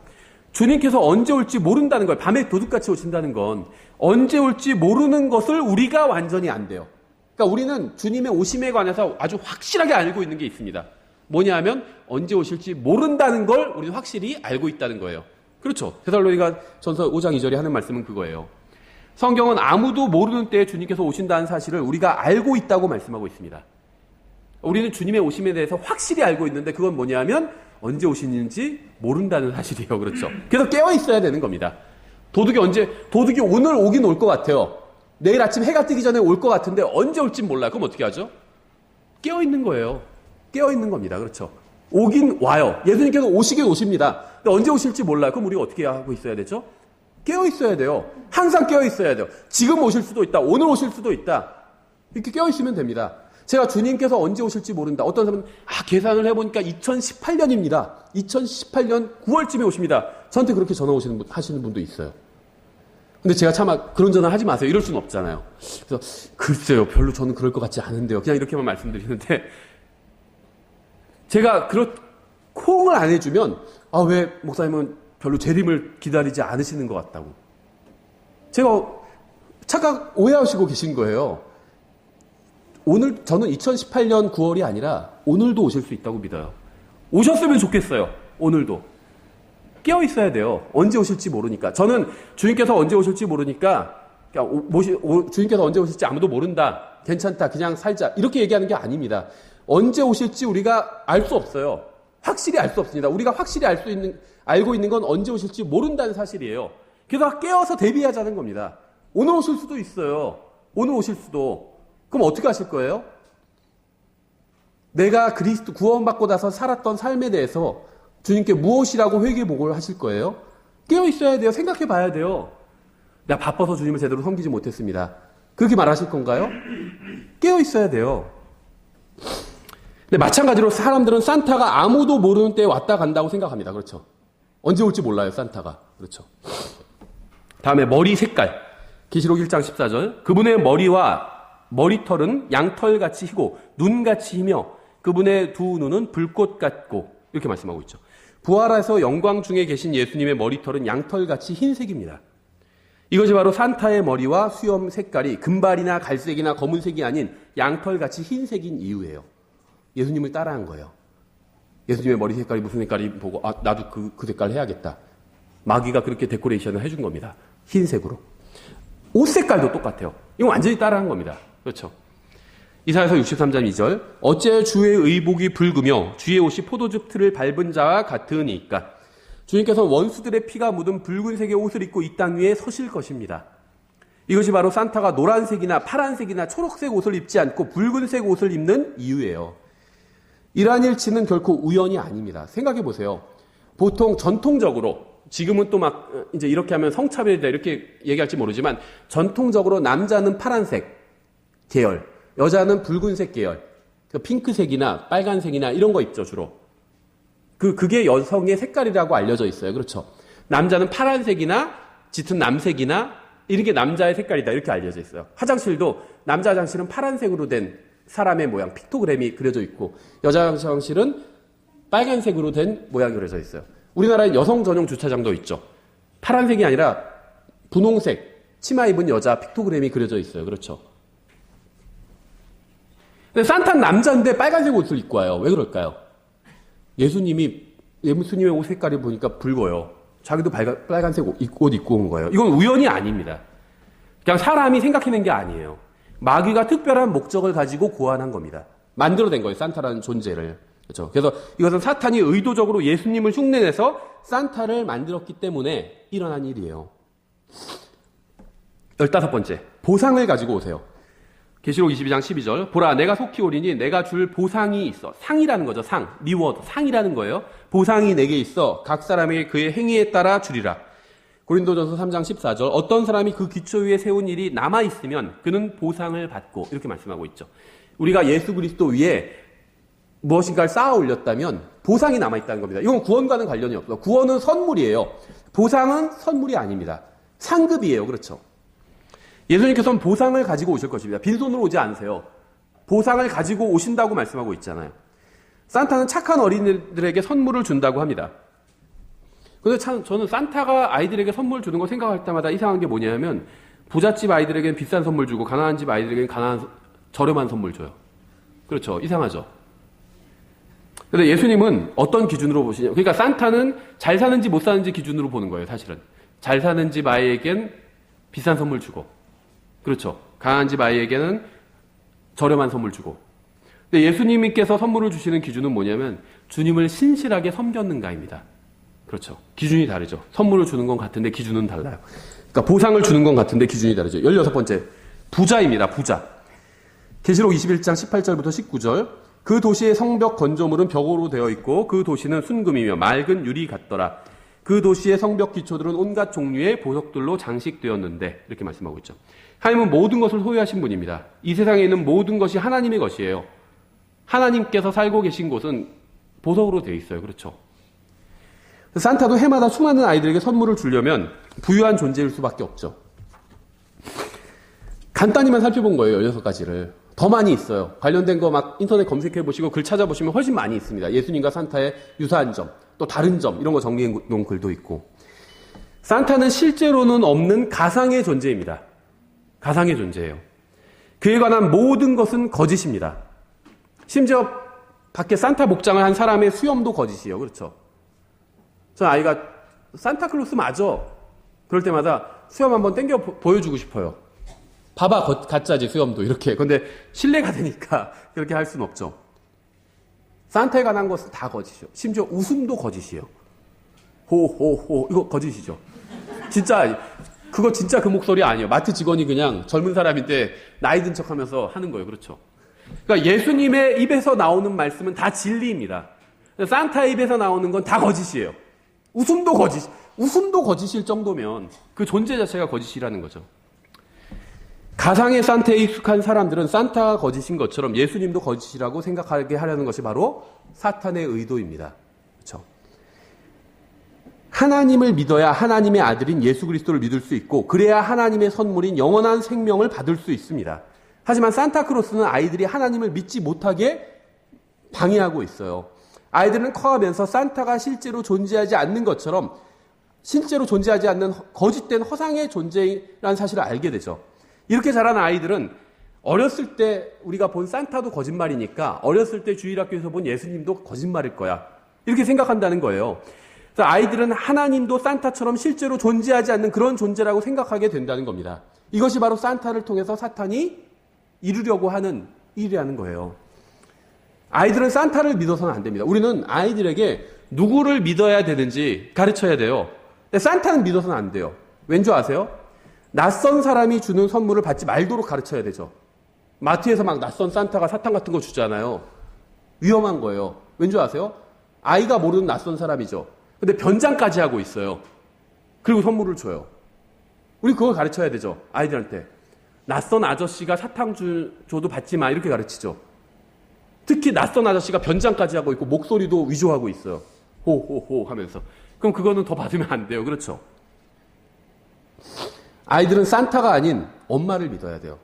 주님께서 언제 올지 모른다는 거예요. 밤에 도둑같이 오신다는 건 언제 올지 모르는 것을 우리가 완전히 안 돼요. 그러니까 우리는 주님의 오심에 관해서 아주 확실하게 알고 있는 게 있습니다. 뭐냐 하면 언제 오실지 모른다는 걸 우리는 확실히 알고 있다는 거예요. 그렇죠. 데살로니가 전서 5장 2절에 하는 말씀은 그거예요. 성경은 아무도 모르는 때에 주님께서 오신다는 사실을 우리가 알고 있다고 말씀하고 있습니다. 우리는 주님의 오심에 대해서 확실히 알고 있는데 그건 뭐냐 하면 언제 오시는지 모른다는 사실이에요. 그렇죠. 그래서 깨어 있어야 되는 겁니다. 도둑이 오늘 오긴 올 것 같아요. 내일 아침 해가 뜨기 전에 올 것 같은데 언제 올진 몰라요. 그럼 어떻게 하죠? 깨어 있는 거예요. 깨어 있는 겁니다. 그렇죠. 오긴 와요. 예수님께서 오시긴 오십니다. 근데 언제 오실지 몰라요. 그럼 우리가 어떻게 하고 있어야 되죠? 깨어 있어야 돼요. 항상 깨어 있어야 돼요. 지금 오실 수도 있다. 오늘 오실 수도 있다. 이렇게 깨어 있으면 됩니다. 제가 주님께서 언제 오실지 모른다. 어떤 사람은 계산을 해보니까 2018년입니다. 2018년 9월쯤에 오십니다. 저한테 그렇게 하시는 분도 있어요. 근데 제가 차마 그런 전화 하지 마세요. 이럴 수는 없잖아요. 그래서 글쎄요. 별로 저는 그럴 것 같지 않은데요. 그냥 이렇게만 말씀드리는데 제가 콩을 안 해주면 왜 목사님은 별로 재림을 기다리지 않으시는 것 같다고. 제가 착각 오해하시고 계신 거예요. 오늘 저는 2018년 9월이 아니라 오늘도 오실 수 있다고 믿어요. 오셨으면 좋겠어요. 오늘도. 깨어 있어야 돼요. 언제 오실지 모르니까. 저는 주님께서 언제 오실지 모르니까 주님께서 언제 오실지 아무도 모른다. 괜찮다. 그냥 살자. 이렇게 얘기하는 게 아닙니다. 언제 오실지 우리가 알 수 없어요. 확실히 알 수 없습니다. 우리가 확실히 알고 있는 건 언제 오실지 모른다는 사실이에요. 그래서 깨어서 대비하자는 겁니다. 오늘 오실 수도 있어요. 오늘 오실 수도. 그럼 어떻게 하실 거예요? 내가 그리스도 구원받고 나서 살았던 삶에 대해서 주님께 무엇이라고 회개복을 하실 거예요? 깨어 있어야 돼요. 생각해 봐야 돼요. 내가 바빠서 주님을 제대로 섬기지 못했습니다. 그렇게 말하실 건가요? 깨어 있어야 돼요. 근데 마찬가지로 사람들은 산타가 아무도 모르는 때에 왔다 간다고 생각합니다. 그렇죠? 언제 올지 몰라요, 산타가. 그렇죠. 다음에 머리 색깔. 계시록 1장 14절. 그분의 머리와 머리털은 양털같이 희고 눈같이 희며 그분의 두 눈은 불꽃 같고 이렇게 말씀하고 있죠. 부활해서 영광 중에 계신 예수님의 머리털은 양털같이 흰색입니다. 이것이 바로 산타의 머리와 수염 색깔이 금발이나 갈색이나 검은색이 아닌 양털같이 흰색인 이유예요. 예수님을 따라한 거예요. 예수님의 머리 색깔이 무슨 색깔이 보고 나도 그 색깔 해야겠다. 마귀가 그렇게 데코레이션을 해준 겁니다. 흰색으로. 옷 색깔도 똑같아요. 이거 완전히 따라한 겁니다. 그렇죠. 이사야서 63장 2절 어째 주의 의복이 붉으며 주의 옷이 포도즙 틀을 밟은 자와 같으니까. 주님께서는 원수들의 피가 묻은 붉은색의 옷을 입고 이 땅 위에 서실 것입니다. 이것이 바로 산타가 노란색이나 파란색이나 초록색 옷을 입지 않고 붉은색 옷을 입는 이유예요. 이러한 일치는 결코 우연이 아닙니다. 생각해 보세요. 보통 전통적으로, 지금은 또 막 이제 이렇게 하면 성차별이다 이렇게 얘기할지 모르지만, 전통적으로 남자는 파란색 계열, 여자는 붉은색 계열, 핑크색이나 빨간색이나 이런 거 입죠, 주로. 그게 여성의 색깔이라고 알려져 있어요. 그렇죠. 남자는 파란색이나 짙은 남색이나 이런 게 남자의 색깔이다 이렇게 알려져 있어요. 화장실도 남자 화장실은 파란색으로 된 사람의 모양, 픽토그램이 그려져 있고, 여자 화장실은 빨간색으로 된 모양이 그려져 있어요. 우리나라에 여성 전용 주차장도 있죠. 파란색이 아니라 분홍색 치마 입은 여자 픽토그램이 그려져 있어요. 그렇죠. 근데 산타는 남자인데 빨간색 옷을 입고 와요. 왜 그럴까요? 예수님의 옷 색깔이 보니까 붉어요. 자기도 빨간색 옷 입고 온 거예요. 이건 우연이 아닙니다. 그냥 사람이 생각해낸 게 아니에요. 마귀가 특별한 목적을 가지고 고안한 겁니다. 만들어낸 거예요. 산타라는 존재를. 그렇죠. 그래서 이것은 사탄이 의도적으로 예수님을 흉내내서 산타를 만들었기 때문에 일어난 일이에요. 15번째, 보상을 가지고 오세요. 계시록 22장 12절. 보라, 내가 속히 오리니 내가 줄 보상이 있어. 상이라는 거죠. 상, 리워드, 상이라는 거예요. 보상이 내게 있어. 각 사람에게 그의 행위에 따라 주리라. 고린도전서 3장 14절. 어떤 사람이 그 기초 위에 세운 일이 남아있으면 그는 보상을 받고, 이렇게 말씀하고 있죠. 우리가 예수 그리스도 위에 무엇인가를 쌓아 올렸다면 보상이 남아있다는 겁니다. 이건 구원과는 관련이 없어요. 구원은 선물이에요. 보상은 선물이 아닙니다. 상급이에요. 그렇죠. 예수님께서는 보상을 가지고 오실 것입니다. 빈손으로 오지 않으세요. 보상을 가지고 오신다고 말씀하고 있잖아요. 산타는 착한 어린이들에게 선물을 준다고 합니다. 근데 참 저는 산타가 아이들에게 선물 주는 거 생각할 때마다 이상한 게 뭐냐면, 부잣집 아이들에게는 비싼 선물 주고 가난한 집 아이들에게는 저렴한 선물 줘요. 그렇죠. 이상하죠. 근데 예수님은 어떤 기준으로 보시냐? 그러니까 산타는 잘 사는지 못 사는지 기준으로 보는 거예요. 사실은 잘 사는 집 아이에겐 비싼 선물 주고, 그렇죠. 가난한 집 아이에게는 저렴한 선물 주고. 근데 예수님께서 선물을 주시는 기준은 뭐냐면, 주님을 신실하게 섬겼는가입니다. 그렇죠. 기준이 다르죠. 선물을 주는 건 같은데 기준은 달라요. 그러니까 보상을 주는 건 같은데 기준이 다르죠. 16번째, 부자입니다. 부자. 계시록 21장 18절부터 19절. 그 도시의 성벽 건조물은 벽으로 되어 있고 그 도시는 순금이며 맑은 유리 같더라. 그 도시의 성벽 기초들은 온갖 종류의 보석들로 장식되었는데, 이렇게 말씀하고 있죠. 하나님은 모든 것을 소유하신 분입니다. 이 세상에 있는 모든 것이 하나님의 것이에요. 하나님께서 살고 계신 곳은 보석으로 되어 있어요. 그렇죠. 산타도 해마다 수많은 아이들에게 선물을 주려면 부유한 존재일 수밖에 없죠. 간단히만 살펴본 거예요. 16가지를. 더 많이 있어요. 관련된 거 막 인터넷 검색해 보시고 글 찾아보시면 훨씬 많이 있습니다. 예수님과 산타의 유사한 점, 또 다른 점, 이런 거 정리해 놓은 글도 있고. 산타는 실제로는 없는 가상의 존재입니다. 가상의 존재예요. 그에 관한 모든 것은 거짓입니다. 심지어 밖에 산타 복장을 한 사람의 수염도 거짓이에요. 그렇죠. 저 아이가 산타클로스 맞아. 그럴 때마다 수염 한번 땡겨 보여주고 싶어요. 봐봐, 가짜지, 수염도. 이렇게. 근데 신뢰가 되니까 그렇게 할 수는 없죠. 산타에 관한 것은 다 거짓이요. 심지어 웃음도 거짓이에요. 호호호. 이거 거짓이죠. 진짜, 그거 진짜 그 목소리 아니에요. 마트 직원이 그냥 젊은 사람인데 나이 든 척 하면서 하는 거예요. 그렇죠. 그러니까 예수님의 입에서 나오는 말씀은 다 진리입니다. 산타의 입에서 나오는 건 다 거짓이에요. 웃음도 거짓일 정도면 그 존재 자체가 거짓이라는 거죠. 가상의 산타에 익숙한 사람들은 산타가 거짓인 것처럼 예수님도 거짓이라고 생각하게 하려는 것이 바로 사탄의 의도입니다. 그렇죠? 하나님을 믿어야 하나님의 아들인 예수 그리스도를 믿을 수 있고, 그래야 하나님의 선물인 영원한 생명을 받을 수 있습니다. 하지만 산타크로스는 아이들이 하나님을 믿지 못하게 방해하고 있어요. 아이들은 커가면서 산타가 실제로 존재하지 않는 것처럼, 실제로 존재하지 않는 거짓된 허상의 존재라는 사실을 알게 되죠. 이렇게 자란 아이들은 어렸을 때 우리가 본 산타도 거짓말이니까 어렸을 때 주일학교에서 본 예수님도 거짓말일 거야. 이렇게 생각한다는 거예요. 그래서 아이들은 하나님도 산타처럼 실제로 존재하지 않는 그런 존재라고 생각하게 된다는 겁니다. 이것이 바로 산타를 통해서 사탄이 이루려고 하는 일이라는 거예요. 아이들은 산타를 믿어서는 안 됩니다. 우리는 아이들에게 누구를 믿어야 되는지 가르쳐야 돼요. 근데 산타는 믿어서는 안 돼요. 왠지 아세요? 낯선 사람이 주는 선물을 받지 말도록 가르쳐야 되죠. 마트에서 막 낯선 산타가 사탕 같은 거 주잖아요. 위험한 거예요. 왠지 아세요? 아이가 모르는 낯선 사람이죠. 근데 변장까지 하고 있어요. 그리고 선물을 줘요. 우리 그걸 가르쳐야 되죠. 아이들한테. 낯선 아저씨가 사탕 줘도 받지 마. 이렇게 가르치죠. 특히 낯선 아저씨가 변장까지 하고 있고 목소리도 위조하고 있어요. 호호호 하면서. 그럼 그거는 더 받으면 안 돼요. 그렇죠? 아이들은 산타가 아닌 엄마를 믿어야 돼요.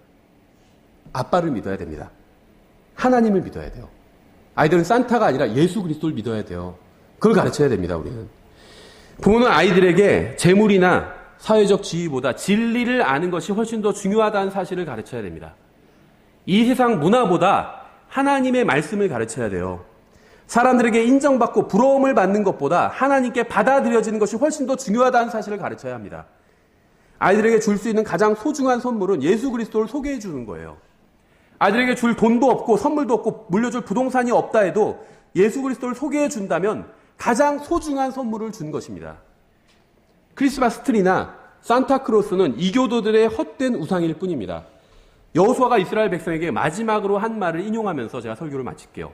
아빠를 믿어야 됩니다. 하나님을 믿어야 돼요. 아이들은 산타가 아니라 예수 그리스도를 믿어야 돼요. 그걸 가르쳐야 됩니다. 우리는. 부모는 아이들에게 재물이나 사회적 지위보다 진리를 아는 것이 훨씬 더 중요하다는 사실을 가르쳐야 됩니다. 이 세상 문화보다 하나님의 말씀을 가르쳐야 돼요. 사람들에게 인정받고 부러움을 받는 것보다 하나님께 받아들여지는 것이 훨씬 더 중요하다는 사실을 가르쳐야 합니다. 아이들에게 줄 수 있는 가장 소중한 선물은 예수 그리스도를 소개해 주는 거예요. 아이들에게 줄 돈도 없고 선물도 없고 물려줄 부동산이 없다 해도 예수 그리스도를 소개해 준다면 가장 소중한 선물을 준 것입니다. 크리스마스 트리나 산타크로스는 이교도들의 헛된 우상일 뿐입니다. 여호수아가 이스라엘 백성에게 마지막으로 한 말을 인용하면서 제가 설교를 마칠게요.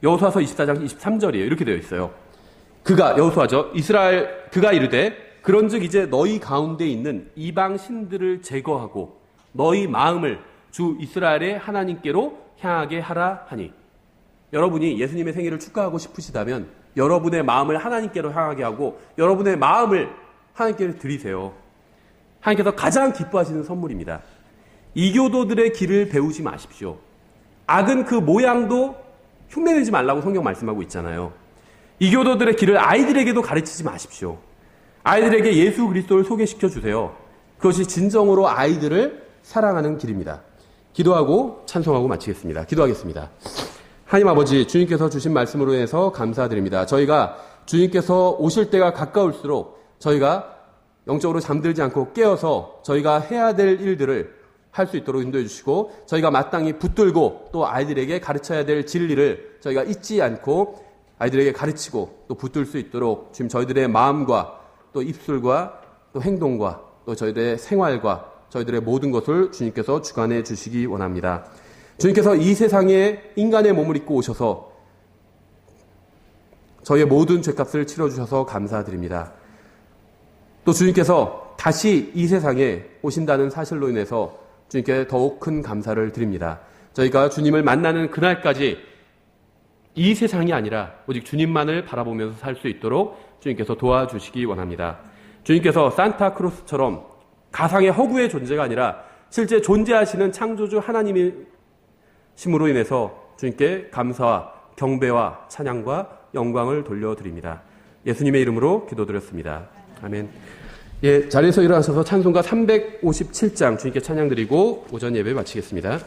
여호수아서 24장 23절이에요. 이렇게 되어 있어요. 여호수아죠. 그가 이르되 그런즉 이제 너희 가운데 있는 이방 신들을 제거하고 너희 마음을 주 이스라엘의 하나님께로 향하게 하라 하니. 여러분이 예수님의 생일을 축하하고 싶으시다면 여러분의 마음을 하나님께로 향하게 하고 여러분의 마음을 하나님께 드리세요. 하나님께서 가장 기뻐하시는 선물입니다. 이교도들의 길을 배우지 마십시오. 악은 그 모양도 흉내내지 말라고 성경 말씀하고 있잖아요. 이교도들의 길을 아이들에게도 가르치지 마십시오. 아이들에게 예수 그리스도를 소개시켜 주세요. 그것이 진정으로 아이들을 사랑하는 길입니다. 기도하고 찬송하고 마치겠습니다. 기도하겠습니다. 하나님 아버지, 주님께서 주신 말씀으로 인해서 감사드립니다. 저희가 주님께서 오실 때가 가까울수록 저희가 영적으로 잠들지 않고 깨어서 저희가 해야 될 일들을 할 수 있도록 인도해 주시고 저희가 마땅히 붙들고 또 아이들에게 가르쳐야 될 진리를 저희가 잊지 않고 아이들에게 가르치고 또 붙들 수 있도록 지금 저희들의 마음과 또 입술과 또 행동과 또 저희들의 생활과 저희들의 모든 것을 주님께서 주관해 주시기 원합니다. 주님께서 이 세상에 인간의 몸을 입고 오셔서 저희의 모든 죄값을 치러주셔서 감사드립니다. 또 주님께서 다시 이 세상에 오신다는 사실로 인해서 주님께 더욱 큰 감사를 드립니다. 저희가 주님을 만나는 그날까지 이 세상이 아니라 오직 주님만을 바라보면서 살 수 있도록 주님께서 도와주시기 원합니다. 주님께서 산타크로스처럼 가상의 허구의 존재가 아니라 실제 존재하시는 창조주 하나님이심으로 인해서 주님께 감사와 경배와 찬양과 영광을 돌려드립니다. 예수님의 이름으로 기도드렸습니다. 아멘. 자리에서 일어나셔서 찬송가 357장 주님께 찬양드리고 오전 예배 마치겠습니다.